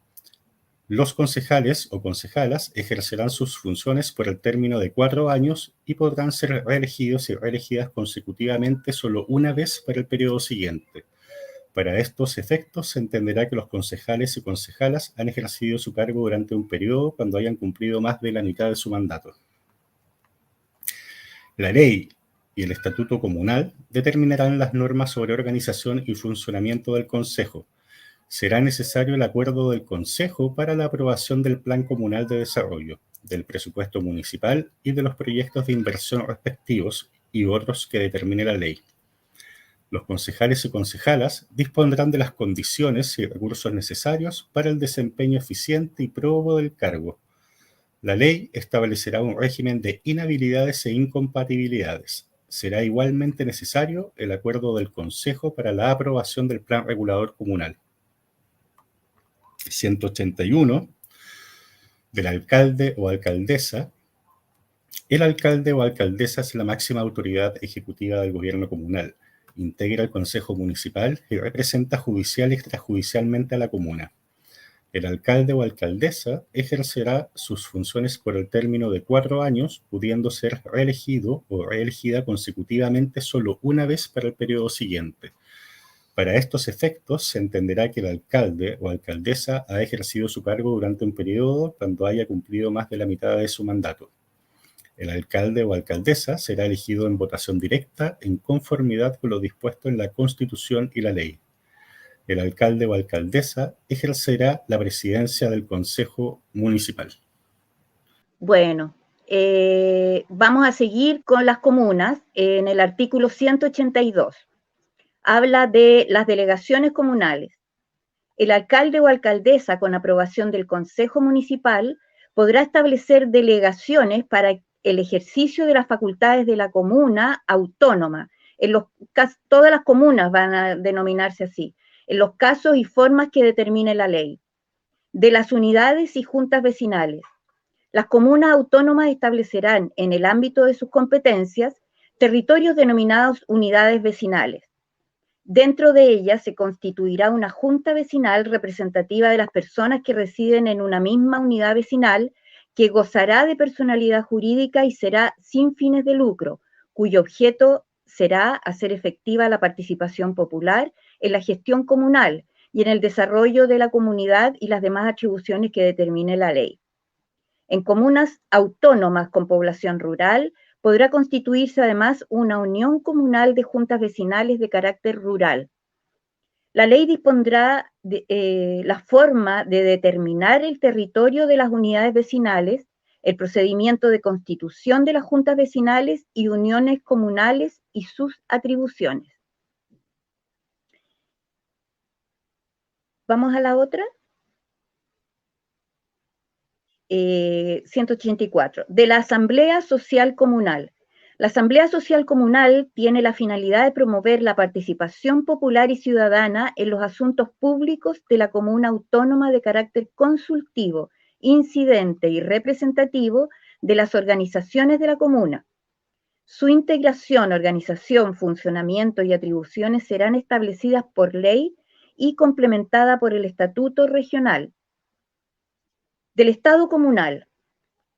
Los concejales o concejalas ejercerán sus funciones por el término de 4 años y podrán ser reelegidos y reelegidas consecutivamente solo una vez para el periodo siguiente. Para estos efectos se entenderá que los concejales y concejalas han ejercido su cargo durante un periodo cuando hayan cumplido más de la mitad de su mandato. La ley y el estatuto comunal determinarán las normas sobre organización y funcionamiento del Concejo. Será necesario el acuerdo del Concejo para la aprobación del Plan Comunal de Desarrollo, del presupuesto municipal y de los proyectos de inversión respectivos y otros que determine la ley. Los concejales y concejalas dispondrán de las condiciones y recursos necesarios para el desempeño eficiente y próbo del cargo. La ley establecerá un régimen de inhabilidades e incompatibilidades. Será igualmente necesario el acuerdo del Concejo para la aprobación del Plan Regulador Comunal. 181. Del alcalde o alcaldesa. El alcalde o alcaldesa es la máxima autoridad ejecutiva del gobierno comunal. Integra el Consejo Municipal y representa judicial y extrajudicialmente a la comuna. El alcalde o alcaldesa ejercerá sus funciones por el término de 4 años, pudiendo ser reelegido o reelegida consecutivamente solo una vez para el periodo siguiente. Para estos efectos, se entenderá que el alcalde o alcaldesa ha ejercido su cargo durante un periodo cuando haya cumplido más de la mitad de su mandato. El alcalde o alcaldesa será elegido en votación directa en conformidad con lo dispuesto en la Constitución y la ley. El alcalde o alcaldesa ejercerá la presidencia del Consejo Municipal. Bueno, vamos a seguir con las comunas. En el artículo 182 habla de las delegaciones comunales. El alcalde o alcaldesa, con aprobación del Consejo Municipal, podrá establecer delegaciones para el ejercicio de las facultades de la comuna autónoma. Todas las comunas van a denominarse así, en los casos y formas que determine la ley, de las unidades y juntas vecinales. Las comunas autónomas establecerán en el ámbito de sus competencias territorios denominados unidades vecinales. Dentro de ellas se constituirá una junta vecinal representativa de las personas que residen en una misma unidad vecinal, que gozará de personalidad jurídica y será sin fines de lucro, cuyo objeto será hacer efectiva la participación popular en la gestión comunal y en el desarrollo de la comunidad y las demás atribuciones que determine la ley. En comunas autónomas con población rural, podrá constituirse además una unión comunal de juntas vecinales de carácter rural. La ley dispondrá la forma de determinar el territorio de las unidades vecinales, el procedimiento de constitución de las juntas vecinales y uniones comunales y sus atribuciones. ¿Vamos a la otra? 184. De la Asamblea Social Comunal. La Asamblea Social Comunal tiene la finalidad de promover la participación popular y ciudadana en los asuntos públicos de la comuna autónoma de carácter consultivo, incidente y representativo de las organizaciones de la comuna. Su integración, organización, funcionamiento y atribuciones serán establecidas por ley y complementada por el Estatuto Regional. Del Estado Comunal.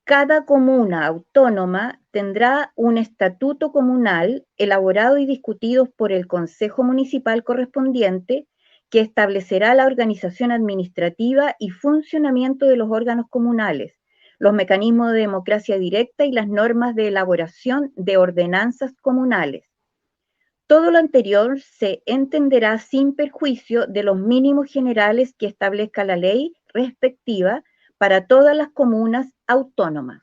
Cada comuna autónoma tendrá un estatuto comunal elaborado y discutido por el Consejo Municipal correspondiente, que establecerá la organización administrativa y funcionamiento de los órganos comunales, los mecanismos de democracia directa y las normas de elaboración de ordenanzas comunales. Todo lo anterior se entenderá sin perjuicio de los mínimos generales que establezca la ley respectiva para todas las comunas autónomas.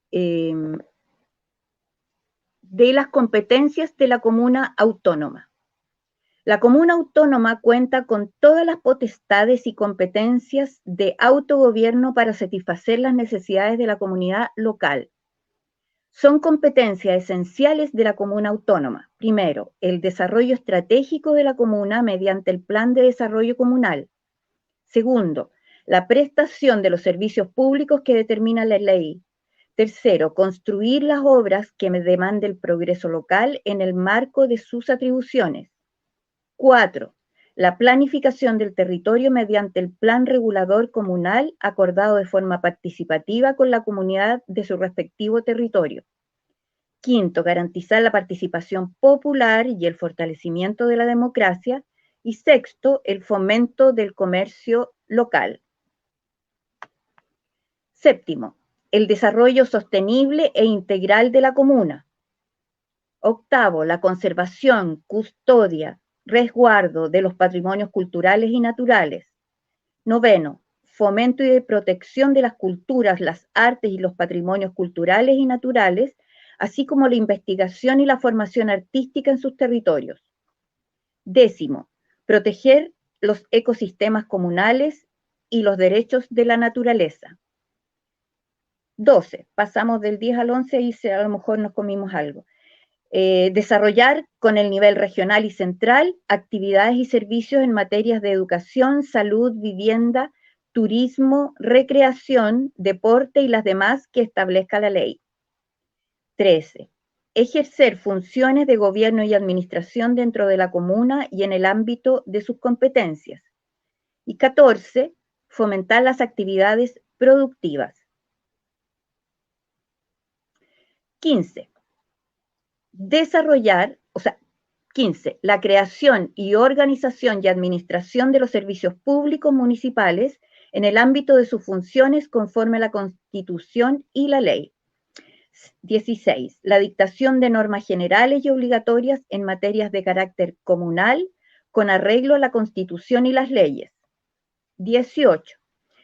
De las competencias de la comuna autónoma. La comuna autónoma cuenta con todas las potestades y competencias de autogobierno para satisfacer las necesidades de la comunidad local. Son competencias esenciales de la comuna autónoma. Primero, el desarrollo estratégico de la comuna mediante el Plan de Desarrollo Comunal. Segundo, la prestación de los servicios públicos que determina la ley. Tercero, construir las obras que demande el progreso local en el marco de sus atribuciones. 4. La planificación del territorio mediante el plan regulador comunal acordado de forma participativa con la comunidad de su respectivo territorio. 5. Garantizar la participación popular y el fortalecimiento de la democracia. Y 6. El fomento del comercio local. 7. El desarrollo sostenible e integral de la comuna. 8. La conservación, custodia, resguardo de los patrimonios culturales y naturales. 9. Fomento y protección de las culturas, las artes y los patrimonios culturales y naturales, así como la investigación y la formación artística en sus territorios. 10. Proteger los ecosistemas comunales y los derechos de la naturaleza. 12. Pasamos del 10 al 11 y a lo mejor nos comimos algo. Desarrollar con el nivel regional y central actividades y servicios en materias de educación, salud, vivienda, turismo, recreación, deporte y las demás que establezca la ley. 13. Ejercer funciones de gobierno y administración dentro de la comuna y en el ámbito de sus competencias. Y 14. Fomentar las actividades productivas. 15. La creación y organización y administración de los servicios públicos municipales en el ámbito de sus funciones conforme a la Constitución y la ley. 16. La dictación de normas generales y obligatorias en materias de carácter comunal con arreglo a la Constitución y las leyes. 18.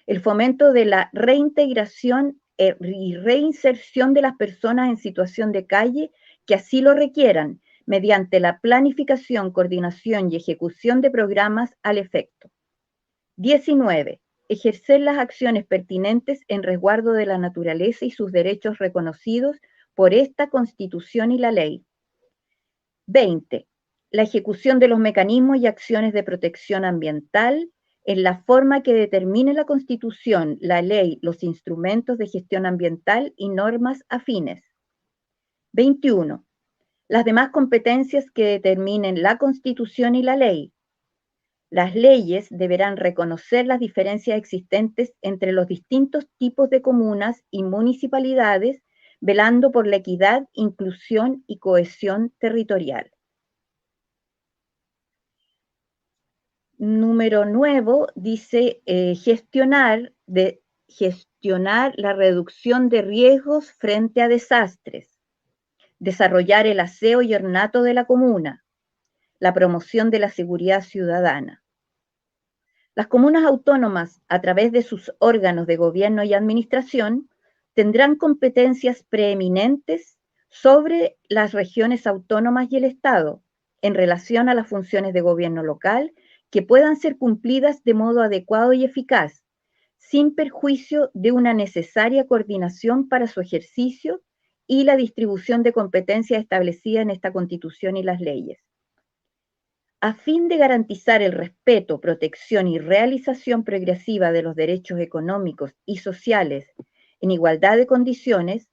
El fomento de la reintegración y reinserción de las personas en situación de calle que así lo requieran, mediante la planificación, coordinación y ejecución de programas al efecto. 19. Ejercer las acciones pertinentes en resguardo de la naturaleza y sus derechos reconocidos por esta Constitución y la ley. 20. La ejecución de los mecanismos y acciones de protección ambiental en la forma que determine la Constitución, la ley, los instrumentos de gestión ambiental y normas afines. 21. Las demás competencias que determinen la Constitución y la ley. Las leyes deberán reconocer las diferencias existentes entre los distintos tipos de comunas y municipalidades, velando por la equidad, inclusión y cohesión territorial. Número 9 dice gestionar la reducción de riesgos frente a desastres, desarrollar el aseo y ornato de la comuna, la promoción de la seguridad ciudadana. Las comunas autónomas, a través de sus órganos de gobierno y administración, tendrán competencias preeminentes sobre las regiones autónomas y el Estado en relación a las funciones de gobierno local que puedan ser cumplidas de modo adecuado y eficaz, sin perjuicio de una necesaria coordinación para su ejercicio y la distribución de competencias establecida en esta Constitución y las leyes. A fin de garantizar el respeto, protección y realización progresiva de los derechos económicos y sociales en igualdad de condiciones,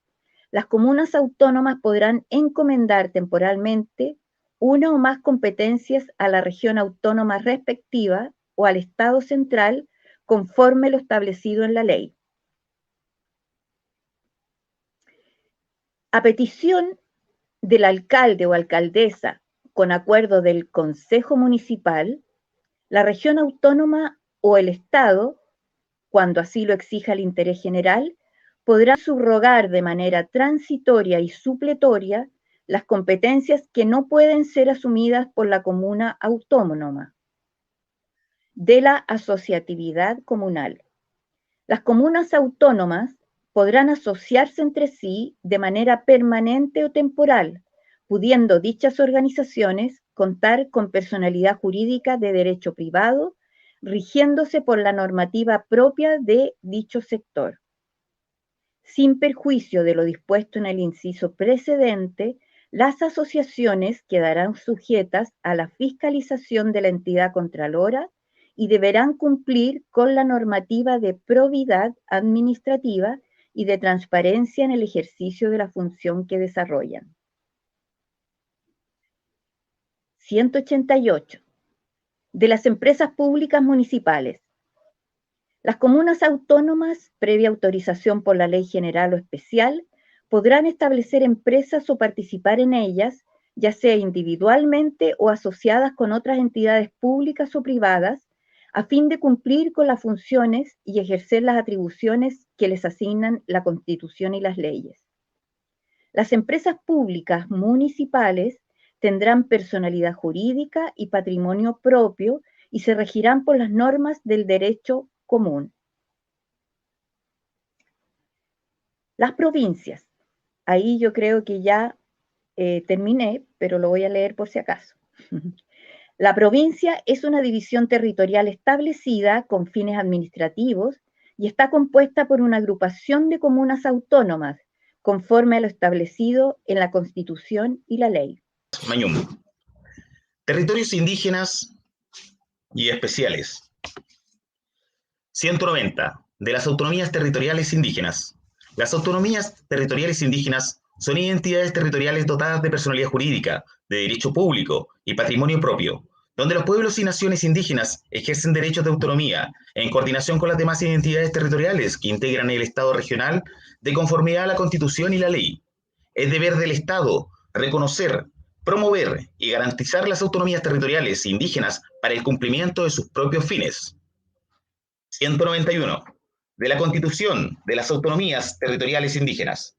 las comunas autónomas podrán encomendar temporalmente una o más competencias a la región autónoma respectiva o al Estado central conforme lo establecido en la ley. A petición del alcalde o alcaldesa, con acuerdo del Consejo Municipal, la región autónoma o el Estado, cuando así lo exija el interés general, podrá subrogar de manera transitoria y supletoria las competencias que no pueden ser asumidas por la comuna autónoma de la asociatividad comunal. Las comunas autónomas podrán asociarse entre sí de manera permanente o temporal, pudiendo dichas organizaciones contar con personalidad jurídica de derecho privado, rigiéndose por la normativa propia de dicho sector. Sin perjuicio de lo dispuesto en el inciso precedente, las asociaciones quedarán sujetas a la fiscalización de la entidad contralora y deberán cumplir con la normativa de probidad administrativa y de transparencia en el ejercicio de la función que desarrollan. 188. De las empresas públicas municipales. Las comunas autónomas, previa autorización por la ley general o especial, podrán establecer empresas o participar en ellas, ya sea individualmente o asociadas con otras entidades públicas o privadas, a fin de cumplir con las funciones y ejercer las atribuciones que les asignan la Constitución y las leyes. Las empresas públicas municipales tendrán personalidad jurídica y patrimonio propio y se regirán por las normas del derecho común. Las provincias. Ahí yo creo que ya terminé, pero lo voy a leer por si acaso. La provincia es una división territorial establecida con fines administrativos y está compuesta por una agrupación de comunas autónomas, conforme a lo establecido en la Constitución y la ley. Mañum. Territorios indígenas y especiales. 190. De las autonomías territoriales indígenas. Las autonomías territoriales indígenas son identidades territoriales dotadas de personalidad jurídica, de derecho público y patrimonio propio, donde los pueblos y naciones indígenas ejercen derechos de autonomía en coordinación con las demás identidades territoriales que integran el Estado regional de conformidad a la Constitución y la ley. Es deber del Estado reconocer, promover y garantizar las autonomías territoriales indígenas para el cumplimiento de sus propios fines. 191. De la Constitución de las autonomías territoriales indígenas.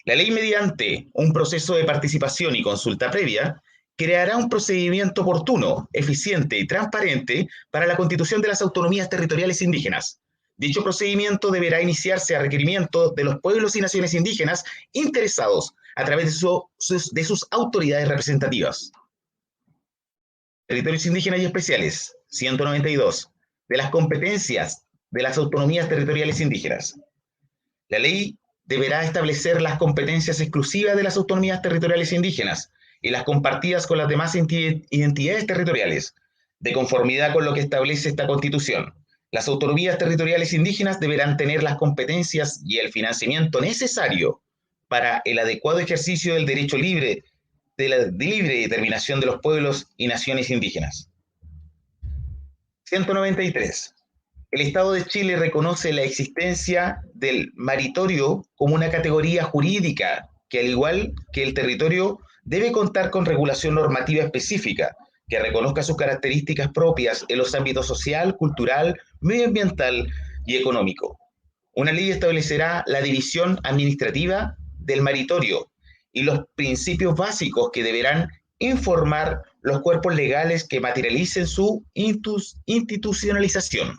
La ley, mediante un proceso de participación y consulta previa, creará un procedimiento oportuno, eficiente y transparente para la constitución de las autonomías territoriales indígenas. Dicho procedimiento deberá iniciarse a requerimiento de los pueblos y naciones indígenas interesados a través de sus autoridades representativas. Territorios indígenas y especiales. 192. De las competencias de las autonomías territoriales indígenas. La ley deberá establecer las competencias exclusivas de las autonomías territoriales indígenas y las compartidas con las demás identidades territoriales, de conformidad con lo que establece esta Constitución. Las autonomías territoriales indígenas deberán tener las competencias y el financiamiento necesario para el adecuado ejercicio del derecho libre de la libre determinación de los pueblos y naciones indígenas. 193. El Estado de Chile reconoce la existencia del maritorio como una categoría jurídica que, al igual que el territorio, debe contar con regulación normativa específica que reconozca sus características propias en los ámbitos social, cultural, medioambiental y económico. Una ley establecerá la división administrativa del maritorio y los principios básicos que deberán informar los cuerpos legales que materialicen su institucionalización.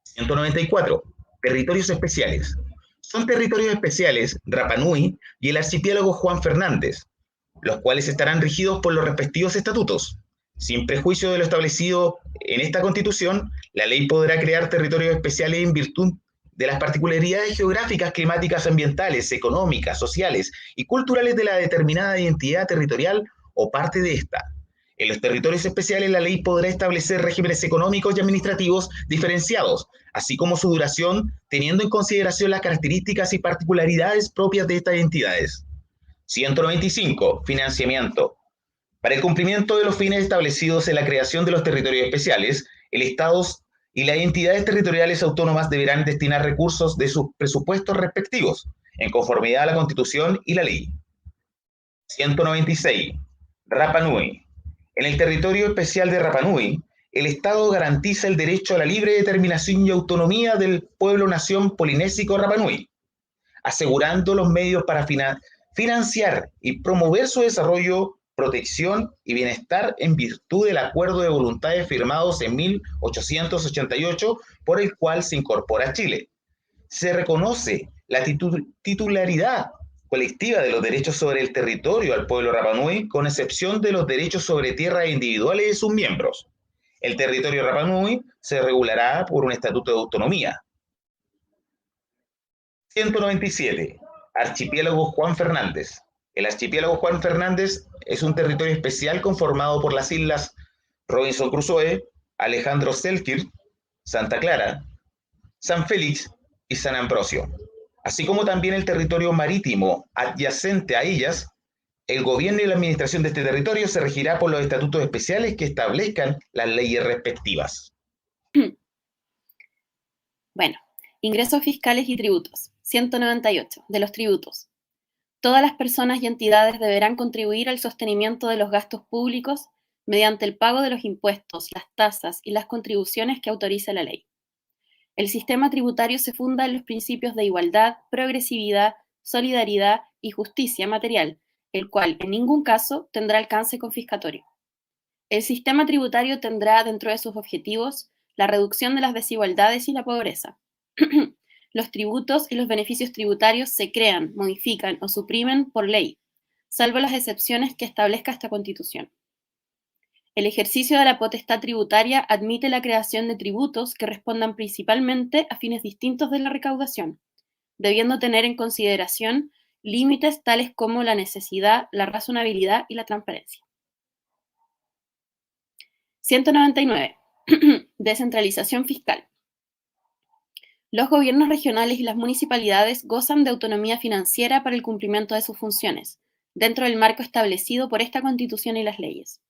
194. Territorios especiales. Son territorios especiales Rapa Nui y el archipiélago Juan Fernández, los cuales estarán regidos por los respectivos estatutos. Sin prejuicio de lo establecido en esta Constitución, la ley podrá crear territorios especiales en virtud de las particularidades geográficas, climáticas, ambientales, económicas, sociales y culturales de la determinada identidad territorial o parte de esta. En los territorios especiales, la ley podrá establecer regímenes económicos y administrativos diferenciados, así como su duración, teniendo en consideración las características y particularidades propias de estas entidades. 195. Financiamiento. Para el cumplimiento de los fines establecidos en la creación de los territorios especiales, el Estado y las entidades territoriales autónomas deberán destinar recursos de sus presupuestos respectivos, en conformidad a la Constitución y la ley. 196. Rapa Nui. En el territorio especial de Rapa Nui, el Estado garantiza el derecho a la libre determinación y autonomía del pueblo-nación polinésico Rapa Nui, asegurando los medios para financiar y promover su desarrollo, protección y bienestar en virtud del acuerdo de voluntades firmados en 1888, por el cual se incorpora Chile. Se reconoce la titularidad colectiva de los derechos sobre el territorio al pueblo Rapa Nui, con excepción de los derechos sobre tierras individuales de sus miembros. El territorio Rapa Nui se regulará por un estatuto de autonomía. 197. Archipiélago Juan Fernández. El archipiélago Juan Fernández es un territorio especial conformado por las islas Robinson Crusoe, Alejandro Selkirk, Santa Clara, San Félix y San Ambrosio, así como también el territorio marítimo adyacente a ellas. El gobierno y la administración de este territorio se regirá por los estatutos especiales que establezcan las leyes respectivas. Bueno, ingresos fiscales y tributos. 198. De los tributos. Todas las personas y entidades deberán contribuir al sostenimiento de los gastos públicos mediante el pago de los impuestos, las tasas y las contribuciones que autorice la ley. El sistema tributario se funda en los principios de igualdad, progresividad, solidaridad y justicia material, el cual en ningún caso tendrá alcance confiscatorio. El sistema tributario tendrá dentro de sus objetivos la reducción de las desigualdades y la pobreza. Los tributos y los beneficios tributarios se crean, modifican o suprimen por ley, salvo las excepciones que establezca esta Constitución. El ejercicio de la potestad tributaria admite la creación de tributos que respondan principalmente a fines distintos de la recaudación, debiendo tener en consideración límites tales como la necesidad, la razonabilidad y la transparencia. 199. Descentralización fiscal. Los gobiernos regionales y las municipalidades gozan de autonomía financiera para el cumplimiento de sus funciones, dentro del marco establecido por esta Constitución y las leyes.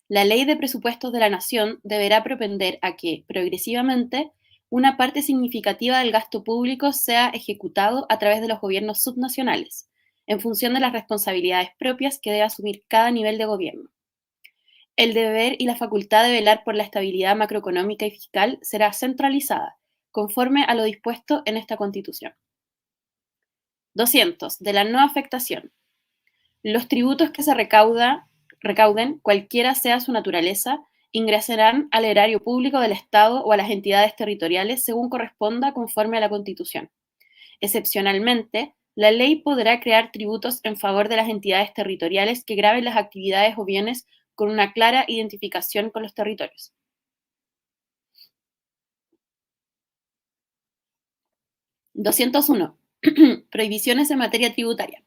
La Ley de Presupuestos de la Nación deberá propender a que, progresivamente, una parte significativa del gasto público sea ejecutado a través de los gobiernos subnacionales, en función de las responsabilidades propias que debe asumir cada nivel de gobierno. El deber y la facultad de velar por la estabilidad macroeconómica y fiscal será centralizada, conforme a lo dispuesto en esta Constitución. 200. De la no afectación. Los tributos que se recauden, cualquiera sea su naturaleza, ingresarán al erario público del Estado o a las entidades territoriales según corresponda conforme a la Constitución. Excepcionalmente, la ley podrá crear tributos en favor de las entidades territoriales que graven las actividades o bienes con una clara identificación con los territorios. 201. Prohibiciones en materia tributaria.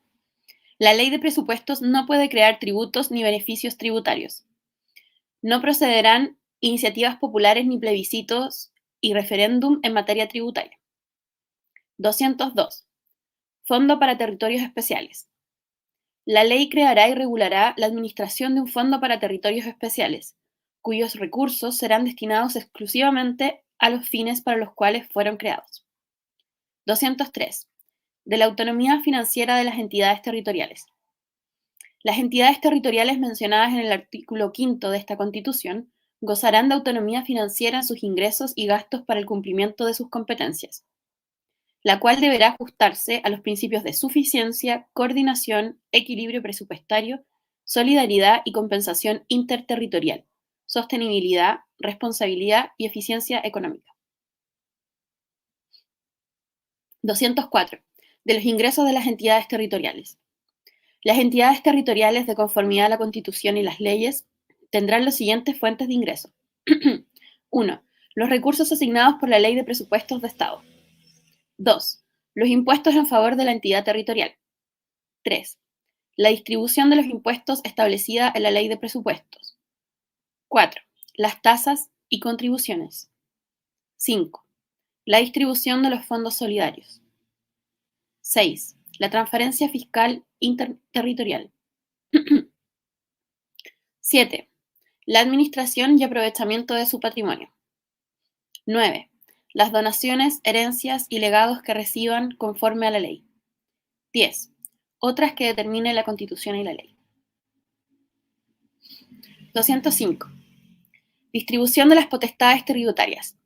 La ley de presupuestos no puede crear tributos ni beneficios tributarios. No procederán iniciativas populares ni plebiscitos y referéndum en materia tributaria. 202. Fondo para territorios especiales. La ley creará y regulará la administración de un fondo para territorios especiales, cuyos recursos serán destinados exclusivamente a los fines para los cuales fueron creados. 203. De la autonomía financiera de las entidades territoriales. Las entidades territoriales mencionadas en el artículo 5 de esta Constitución gozarán de autonomía financiera en sus ingresos y gastos para el cumplimiento de sus competencias, la cual deberá ajustarse a los principios de suficiencia, coordinación, equilibrio presupuestario, solidaridad y compensación interterritorial, sostenibilidad, responsabilidad y eficiencia económica. 204. De los ingresos de las entidades territoriales. Las entidades territoriales, de conformidad a la Constitución y las leyes, tendrán las siguientes fuentes de ingreso. 1. Los recursos asignados por la Ley de Presupuestos de Estado. 2. Los impuestos en favor de la entidad territorial. 3. La distribución de los impuestos establecida en la Ley de Presupuestos. 4. Las tasas y contribuciones. 5. La distribución de los fondos solidarios. 6. La transferencia fiscal interterritorial. 7. La administración y aprovechamiento de su patrimonio. 9. Las donaciones, herencias y legados que reciban conforme a la ley. 10. Otras que determine la Constitución y la ley. 205. Distribución de las potestades tributarias.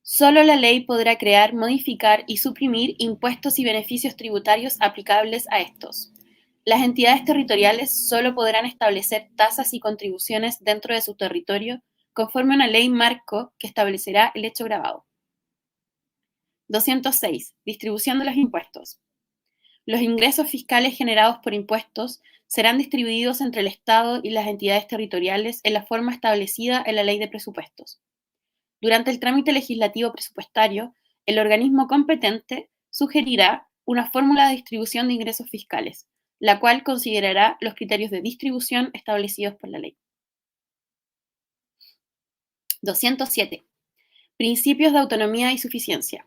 Solo la ley podrá crear, modificar y suprimir impuestos y beneficios tributarios aplicables a estos. Las entidades territoriales solo podrán establecer tasas y contribuciones dentro de su territorio conforme a una ley marco que establecerá el hecho gravado. 206. Distribución de los impuestos. Los ingresos fiscales generados por impuestos serán distribuidos entre el Estado y las entidades territoriales en la forma establecida en la Ley de Presupuestos. Durante el trámite legislativo presupuestario, el organismo competente sugerirá una fórmula de distribución de ingresos fiscales, la cual considerará los criterios de distribución establecidos por la ley. 207. Principios de autonomía y suficiencia.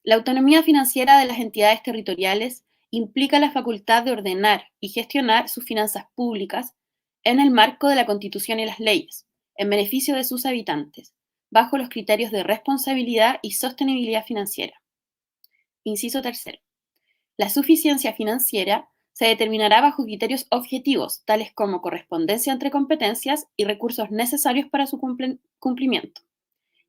La autonomía financiera de las entidades territoriales implica la facultad de ordenar y gestionar sus finanzas públicas en el marco de la Constitución y las leyes, en beneficio de sus habitantes, bajo los criterios de responsabilidad y sostenibilidad financiera. Inciso tercero. La suficiencia financiera se determinará bajo criterios objetivos, tales como correspondencia entre competencias y recursos necesarios para su cumplimiento,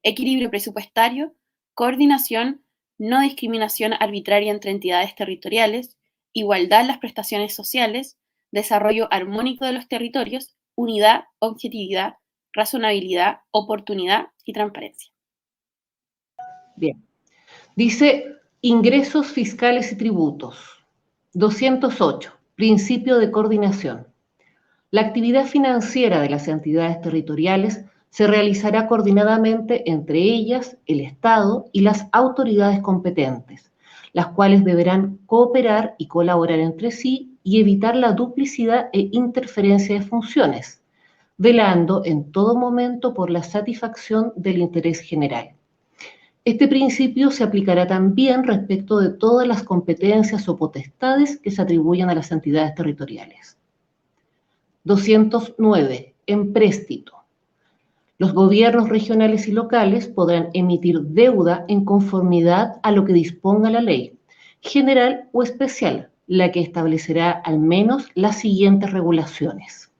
equilibrio presupuestario, coordinación, no discriminación arbitraria entre entidades territoriales, igualdad en las prestaciones sociales, desarrollo armónico de los territorios, unidad, objetividad, razonabilidad, oportunidad y transparencia. Bien. Dice ingresos fiscales y tributos. 208. Principio de coordinación. La actividad financiera de las entidades territoriales se realizará coordinadamente entre ellas, el Estado y las autoridades competentes, las cuales deberán cooperar y colaborar entre sí y evitar la duplicidad e interferencia de funciones, velando en todo momento por la satisfacción del interés general. Este principio se aplicará también respecto de todas las competencias o potestades que se atribuyan a las entidades territoriales. 209. Empréstito. Los gobiernos regionales y locales podrán emitir deuda en conformidad a lo que disponga la ley, general o especial, la que establecerá al menos las siguientes regulaciones.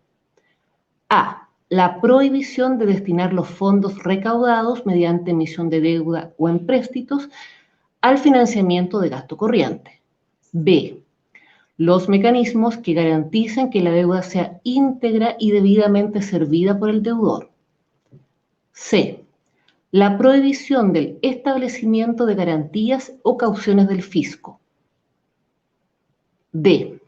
A. La prohibición de destinar los fondos recaudados mediante emisión de deuda o empréstitos al financiamiento de gasto corriente. B. Los mecanismos que garanticen que la deuda sea íntegra y debidamente servida por el deudor. C. La prohibición del establecimiento de garantías o cauciones del fisco. D.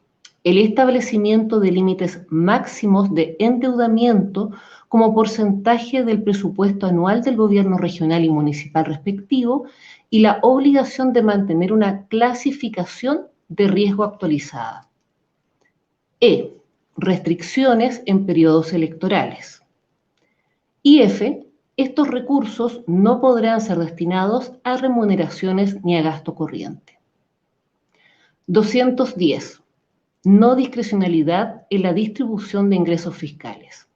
El establecimiento de límites máximos de endeudamiento como porcentaje del presupuesto anual del gobierno regional y municipal respectivo y la obligación de mantener una clasificación de riesgo actualizada. E. Restricciones en periodos electorales. Y F. Estos recursos no podrán ser destinados a remuneraciones ni a gasto corriente. 210. No discrecionalidad en la distribución de ingresos fiscales.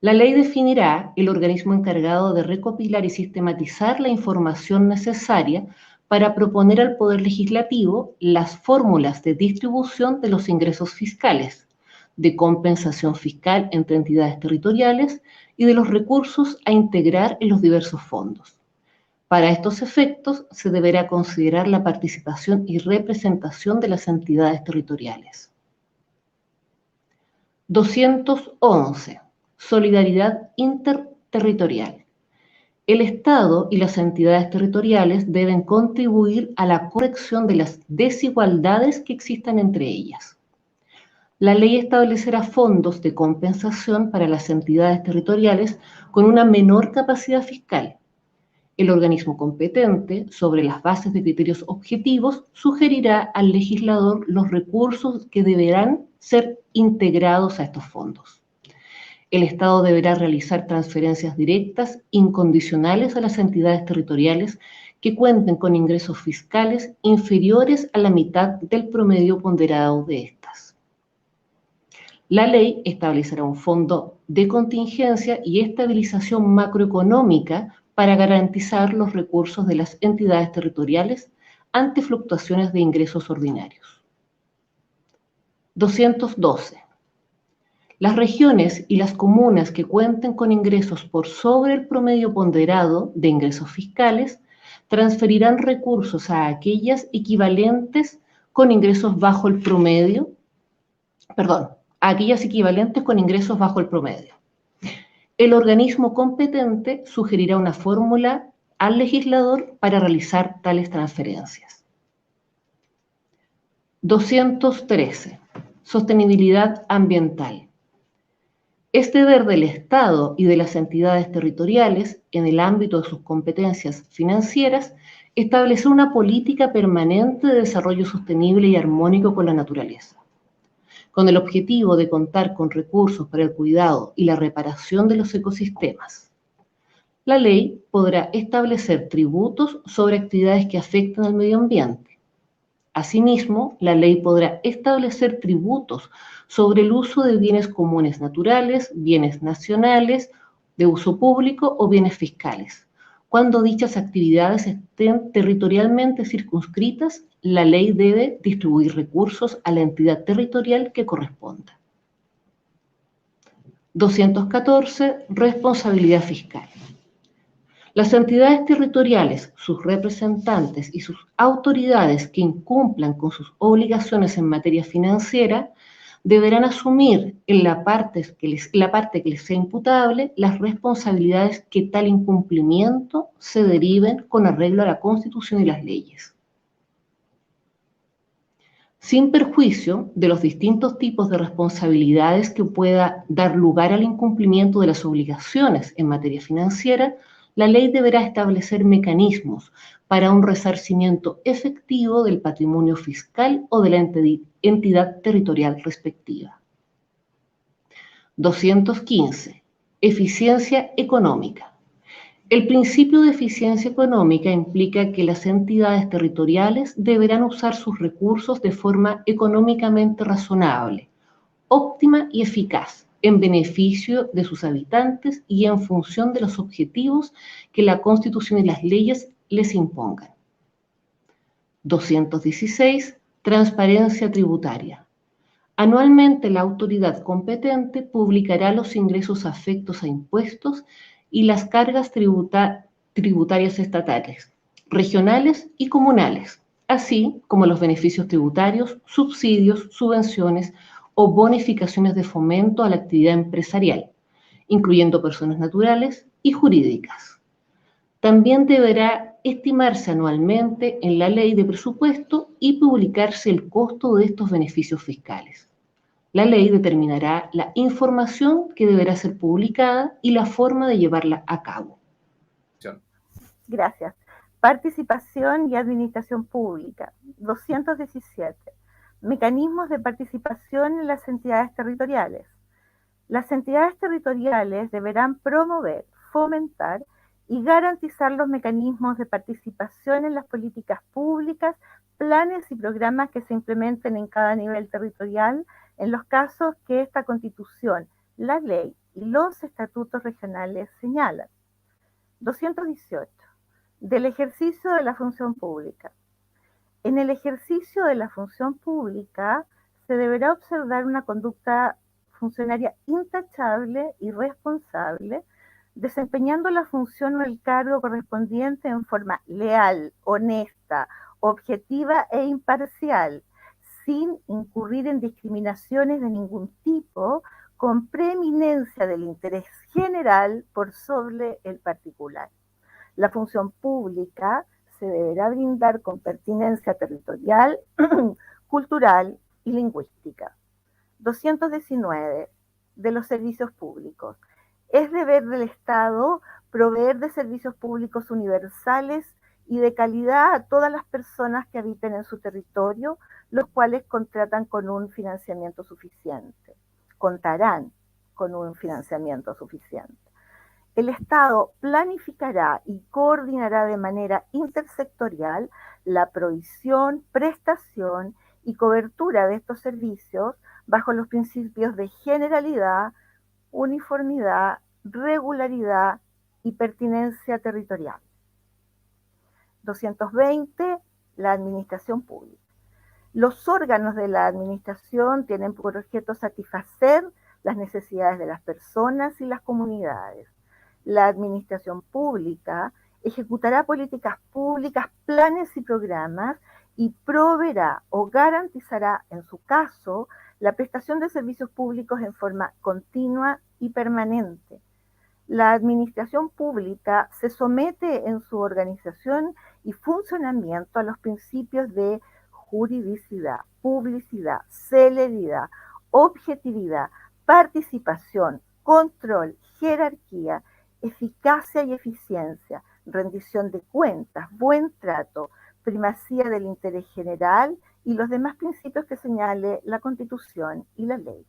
La ley definirá el organismo encargado de recopilar y sistematizar la información necesaria para proponer al Poder Legislativo las fórmulas de distribución de los ingresos fiscales, de compensación fiscal entre entidades territoriales y de los recursos a integrar en los diversos fondos. Para estos efectos, se deberá considerar la participación y representación de las entidades territoriales. 211. Solidaridad interterritorial. El Estado y las entidades territoriales deben contribuir a la corrección de las desigualdades que existan entre ellas. La ley establecerá fondos de compensación para las entidades territoriales con una menor capacidad fiscal. El organismo competente, sobre las bases de criterios objetivos, sugerirá al legislador los recursos que deberán ser integrados a estos fondos. El Estado deberá realizar transferencias directas incondicionales a las entidades territoriales que cuenten con ingresos fiscales inferiores a la mitad del promedio ponderado de estas. La ley establecerá un fondo de contingencia y estabilización macroeconómica para garantizar los recursos de las entidades territoriales ante fluctuaciones de ingresos ordinarios. 212. Las regiones y las comunas que cuenten con ingresos por sobre el promedio ponderado de ingresos fiscales transferirán recursos a aquellas equivalentes con ingresos bajo el promedio, a aquellas equivalentes con ingresos bajo el promedio. El organismo competente sugerirá una fórmula al legislador para realizar tales transferencias. 213. Sostenibilidad ambiental. Es deber del Estado y de las entidades territoriales, en el ámbito de sus competencias financieras, establecer una política permanente de desarrollo sostenible y armónico con la naturaleza. con el objetivo de contar con recursos para el cuidado y la reparación de los ecosistemas. La ley podrá establecer tributos sobre actividades que afecten al medio ambiente. Asimismo, la ley podrá establecer tributos sobre el uso de bienes comunes naturales, bienes nacionales, de uso público o bienes fiscales. Cuando dichas actividades estén territorialmente circunscritas, la ley debe distribuir recursos a la entidad territorial que corresponda. 214. Responsabilidad fiscal. Las entidades territoriales, sus representantes y sus autoridades que incumplan con sus obligaciones en materia financiera deberán asumir en la parte que les sea imputable las responsabilidades que tal incumplimiento se deriven con arreglo a la Constitución y las leyes. Sin perjuicio de los distintos tipos de responsabilidades que pueda dar lugar al incumplimiento de las obligaciones en materia financiera, la ley deberá establecer mecanismos para un resarcimiento efectivo del patrimonio fiscal o de la entidad territorial respectiva. 215. Eficiencia económica. El principio de eficiencia económica implica que las entidades territoriales deberán usar sus recursos de forma económicamente razonable, óptima y eficaz, en beneficio de sus habitantes y en función de los objetivos que la Constitución y las leyes les impongan. 216. Transparencia tributaria. Anualmente la autoridad competente publicará los ingresos afectos a impuestos y las cargas tributarias estatales, regionales y comunales, así como los beneficios tributarios, subsidios, subvenciones o bonificaciones de fomento a la actividad empresarial, incluyendo personas naturales y jurídicas. También deberá estimarse anualmente en la ley de presupuesto y publicarse el costo de estos beneficios fiscales. La ley determinará la información que deberá ser publicada y la forma de llevarla a cabo. Gracias. Participación y administración pública. 217. Mecanismos de participación en las entidades territoriales. Las entidades territoriales deberán promover, fomentar y garantizar los mecanismos de participación en las políticas públicas, planes y programas que se implementen en cada nivel territorial en los casos que esta Constitución, la ley y los estatutos regionales señalan. 218. Del ejercicio de la función pública. En el ejercicio de la función pública se deberá observar una conducta funcionaria intachable y responsable, desempeñando la función o el cargo correspondiente en forma leal, honesta, objetiva e imparcial, sin incurrir en discriminaciones de ningún tipo, con preeminencia del interés general por sobre el particular. La función pública se deberá brindar con pertinencia territorial, cultural y lingüística. 219. De los servicios públicos. Es deber del Estado proveer de servicios públicos universales y de calidad a todas las personas que habiten en su territorio, los cuales contarán con un financiamiento suficiente. El Estado planificará y coordinará de manera intersectorial la provisión, prestación y cobertura de estos servicios bajo los principios de generalidad, uniformidad, regularidad y pertinencia territorial. 220. La administración pública. Los órganos de la administración tienen por objeto satisfacer las necesidades de las personas y las comunidades. La administración pública ejecutará políticas públicas, planes y programas y proveerá o garantizará, en su caso, la prestación de servicios públicos en forma continua y permanente. La administración pública se somete en su organización y funcionamiento a los principios de juridicidad, publicidad, celeridad, objetividad, participación, control, jerarquía, eficacia y eficiencia, rendición de cuentas, buen trato, primacía del interés general y los demás principios que señale la Constitución y la ley.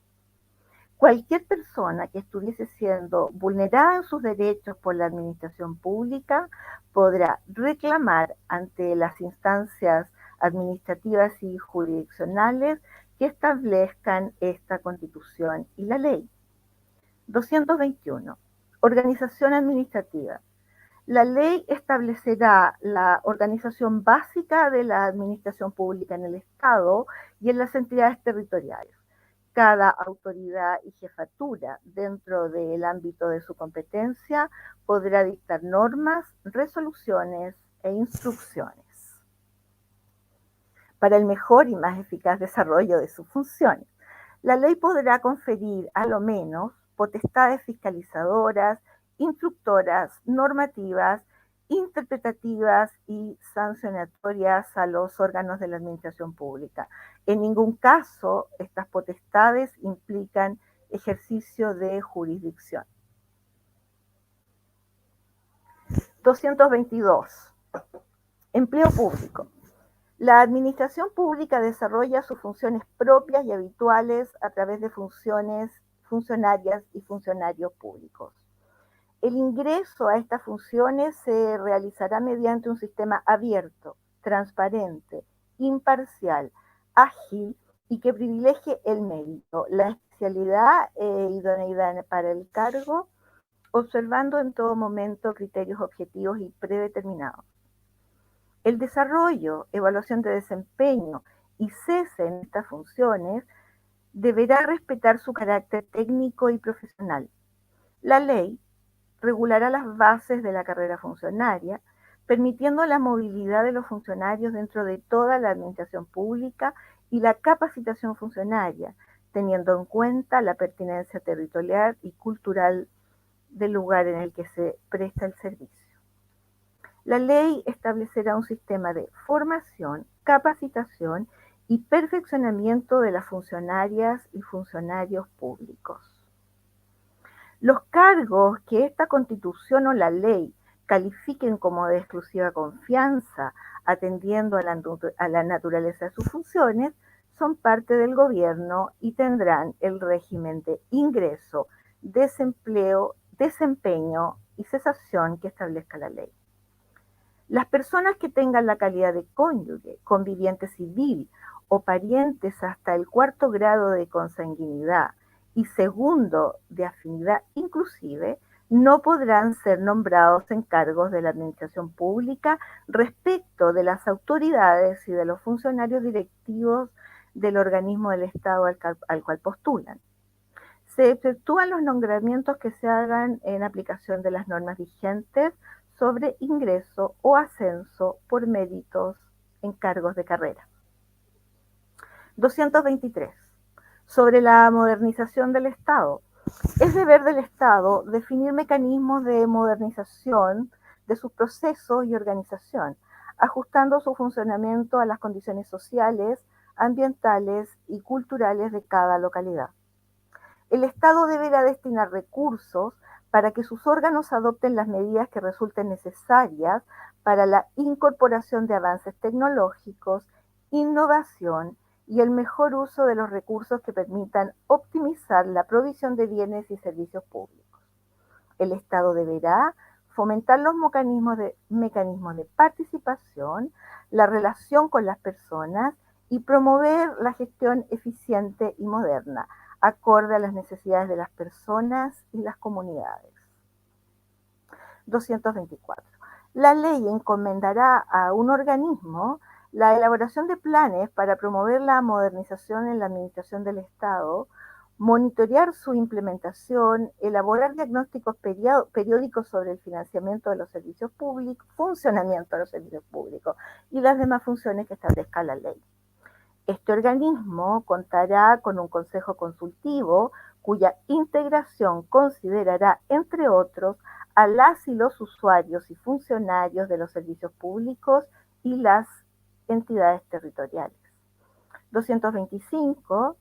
Cualquier persona que estuviese siendo vulnerada en sus derechos por la administración pública podrá reclamar ante las instancias administrativas y jurisdiccionales que establezcan esta Constitución y la ley. 221. Organización administrativa. La ley establecerá la organización básica de la administración pública en el Estado y en las entidades territoriales. Cada autoridad y jefatura dentro del ámbito de su competencia podrá dictar normas, resoluciones e instrucciones para el mejor y más eficaz desarrollo de sus funciones. La ley podrá conferir a lo menos potestades fiscalizadoras, instructoras, normativas, interpretativas y sancionatorias a los órganos de la administración pública. En ningún caso estas potestades implican ejercicio de jurisdicción. 222. Empleo público. La administración pública desarrolla sus funciones propias y habituales a través de funcionarias y funcionarios públicos. El ingreso a estas funciones se realizará mediante un sistema abierto, transparente, imparcial, ágil y que privilegie el mérito, la especialidad e idoneidad para el cargo, observando en todo momento criterios objetivos y predeterminados. El desarrollo, evaluación de desempeño y cese en estas funciones deberá respetar su carácter técnico y profesional. La ley regulará las bases de la carrera funcionaria, permitiendo la movilidad de los funcionarios dentro de toda la administración pública y la capacitación funcionaria, teniendo en cuenta la pertinencia territorial y cultural del lugar en el que se presta el servicio. La ley establecerá un sistema de formación, capacitación y perfeccionamiento de las funcionarias y funcionarios públicos. Los cargos que esta Constitución o la ley califiquen como de exclusiva confianza, atendiendo a la naturaleza de sus funciones, son parte del gobierno y tendrán el régimen de ingreso, desempleo, desempeño y cesación que establezca la ley. Las personas que tengan la calidad de cónyuge, conviviente civil o parientes hasta el 4º grado de consanguinidad y 2º de afinidad inclusive, no podrán ser nombrados en cargos de la administración pública respecto de las autoridades y de los funcionarios directivos del organismo del Estado al cual postulan. Se efectúan los nombramientos que se hagan en aplicación de las normas vigentes sobre ingreso o ascenso por méritos en cargos de carrera. 223. Sobre la modernización del Estado. Es deber del Estado definir mecanismos de modernización de sus procesos y organización, ajustando su funcionamiento a las condiciones sociales, ambientales y culturales de cada localidad. El Estado deberá destinar recursos para que sus órganos adopten las medidas que resulten necesarias para la incorporación de avances tecnológicos, innovación y el mejor uso de los recursos que permitan optimizar la provisión de bienes y servicios públicos. El Estado deberá fomentar los mecanismos de participación, la relación con las personas y promover la gestión eficiente y moderna, acorde a las necesidades de las personas y las comunidades. 224. La ley encomendará a un organismo la elaboración de planes para promover la modernización en la administración del Estado, monitorear su implementación, elaborar diagnósticos periódicos sobre el financiamiento de los servicios públicos, funcionamiento de los servicios públicos y las demás funciones que establezca la ley. Este organismo contará con un consejo consultivo cuya integración considerará, entre otros, a las y los usuarios y funcionarios de los servicios públicos y las entidades territoriales. 225.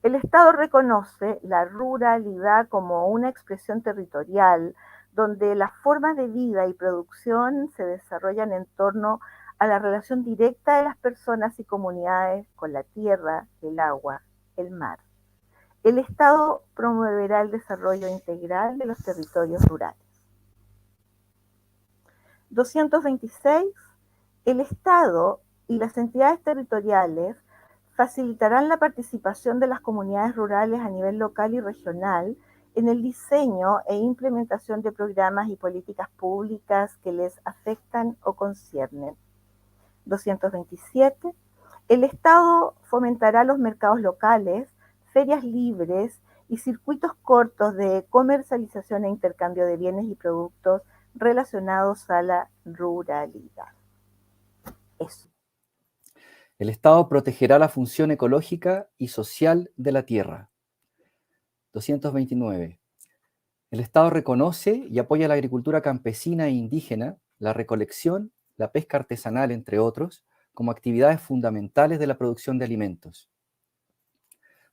El Estado reconoce la ruralidad como una expresión territorial donde las formas de vida y producción se desarrollan en torno a la relación directa de las personas y comunidades con la tierra, el agua, el mar. El Estado promoverá el desarrollo integral de los territorios rurales. 226. El Estado y las entidades territoriales facilitarán la participación de las comunidades rurales a nivel local y regional en el diseño e implementación de programas y políticas públicas que les afectan o conciernen. 227. El Estado fomentará los mercados locales, ferias libres y circuitos cortos de comercialización e intercambio de bienes y productos relacionados a la ruralidad. Eso. El Estado protegerá la función ecológica y social de la tierra. 229. El Estado reconoce y apoya la agricultura campesina e indígena, la recolección, la pesca artesanal, entre otros, como actividades fundamentales de la producción de alimentos.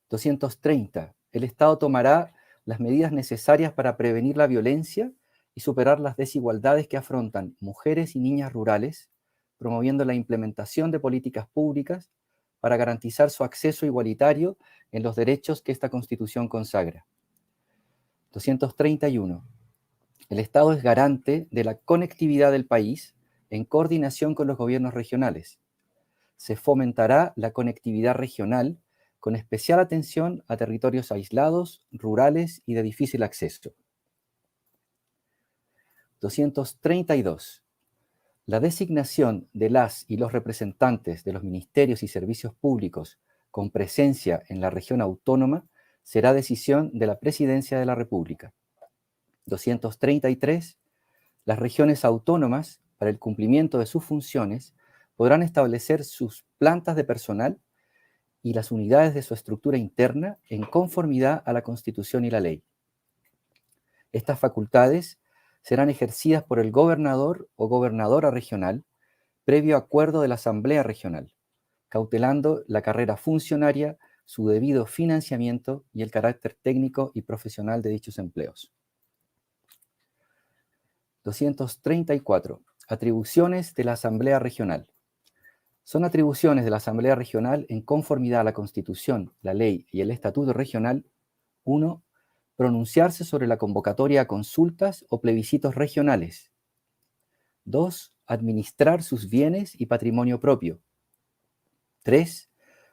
230. El Estado tomará las medidas necesarias para prevenir la violencia y superar las desigualdades que afrontan mujeres y niñas rurales, promoviendo la implementación de políticas públicas para garantizar su acceso igualitario en los derechos que esta Constitución consagra. 231. El Estado es garante de la conectividad del país en coordinación con los gobiernos regionales. Se fomentará la conectividad regional con especial atención a territorios aislados, rurales y de difícil acceso. 232. La designación de las y los representantes de los ministerios y servicios públicos con presencia en la región autónoma será decisión de la Presidencia de la República. 233. Las regiones autónomas, para el cumplimiento de sus funciones, podrán establecer sus plantas de personal y las unidades de su estructura interna en conformidad a la Constitución y la ley. Estas facultades serán ejercidas por el gobernador o gobernadora regional, previo acuerdo de la Asamblea Regional, cautelando la carrera funcionaria, su debido financiamiento y el carácter técnico y profesional de dichos empleos. 234. Atribuciones de la Asamblea Regional. Son atribuciones de la Asamblea Regional en conformidad a la Constitución, la ley y el Estatuto Regional. 1. Pronunciarse sobre la convocatoria a consultas o plebiscitos regionales. 2. Administrar sus bienes y patrimonio propio. 3.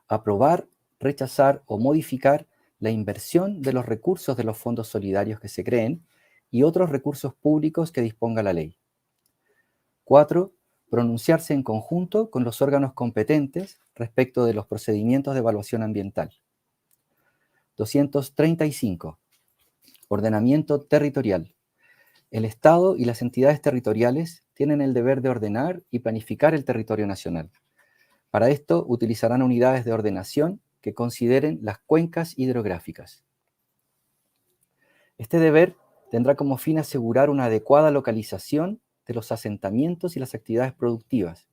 Aprobar, rechazar o modificar la inversión de los recursos de los fondos solidarios que se creen y otros recursos públicos que disponga la ley. 4. Pronunciarse en conjunto con los órganos competentes respecto de los procedimientos de evaluación ambiental. 235. Ordenamiento territorial. El Estado y las entidades territoriales tienen el deber de ordenar y planificar el territorio nacional. Para esto utilizarán unidades de ordenación que consideren las cuencas hidrográficas. Este deber tendrá como fin asegurar una adecuada localización de los asentamientos y las actividades productivas,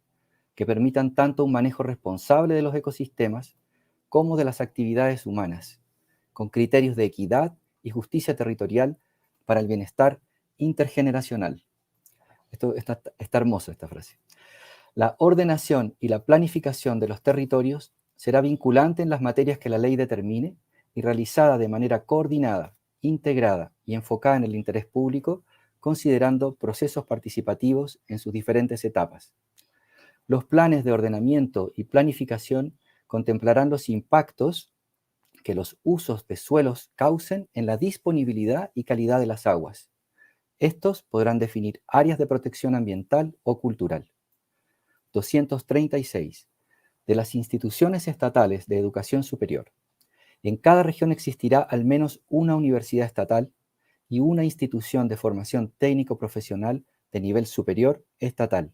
que permitan tanto un manejo responsable de los ecosistemas como de las actividades humanas, con criterios de equidad y justicia territorial para el bienestar intergeneracional. Esto está hermoso, esta frase. La ordenación y la planificación de los territorios será vinculante en las materias que la ley determine y realizada de manera coordinada, integrada y enfocada en el interés público, considerando procesos participativos en sus diferentes etapas. Los planes de ordenamiento y planificación contemplarán los impactos que los usos de suelos causen en la disponibilidad y calidad de las aguas. Estos podrán definir áreas de protección ambiental o cultural. 236. De las instituciones estatales de educación superior. En cada región existirá al menos una universidad estatal y una institución de formación técnico-profesional de nivel superior estatal.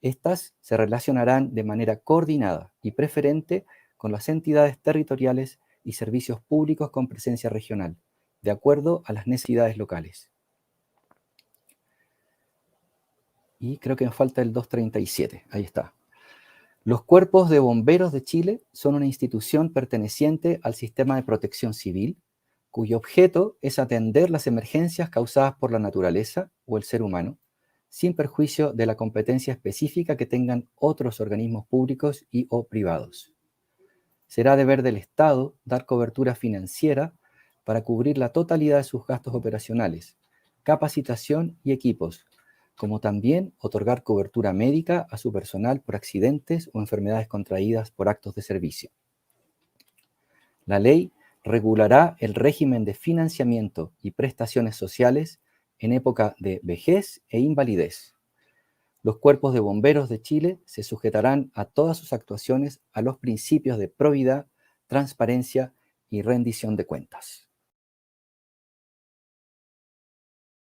Estas se relacionarán de manera coordinada y preferente con las entidades territoriales y servicios públicos con presencia regional, de acuerdo a las necesidades locales. Y creo que me falta el 237, ahí está. Los cuerpos de bomberos de Chile son una institución perteneciente al sistema de protección civil, cuyo objeto es atender las emergencias causadas por la naturaleza o el ser humano, sin perjuicio de la competencia específica que tengan otros organismos públicos y o privados. Será deber del Estado dar cobertura financiera para cubrir la totalidad de sus gastos operacionales, capacitación y equipos, como también otorgar cobertura médica a su personal por accidentes o enfermedades contraídas por actos de servicio. La ley regulará el régimen de financiamiento y prestaciones sociales en época de vejez e invalidez. Los cuerpos de bomberos de Chile se sujetarán a todas sus actuaciones a los principios de probidad, transparencia y rendición de cuentas.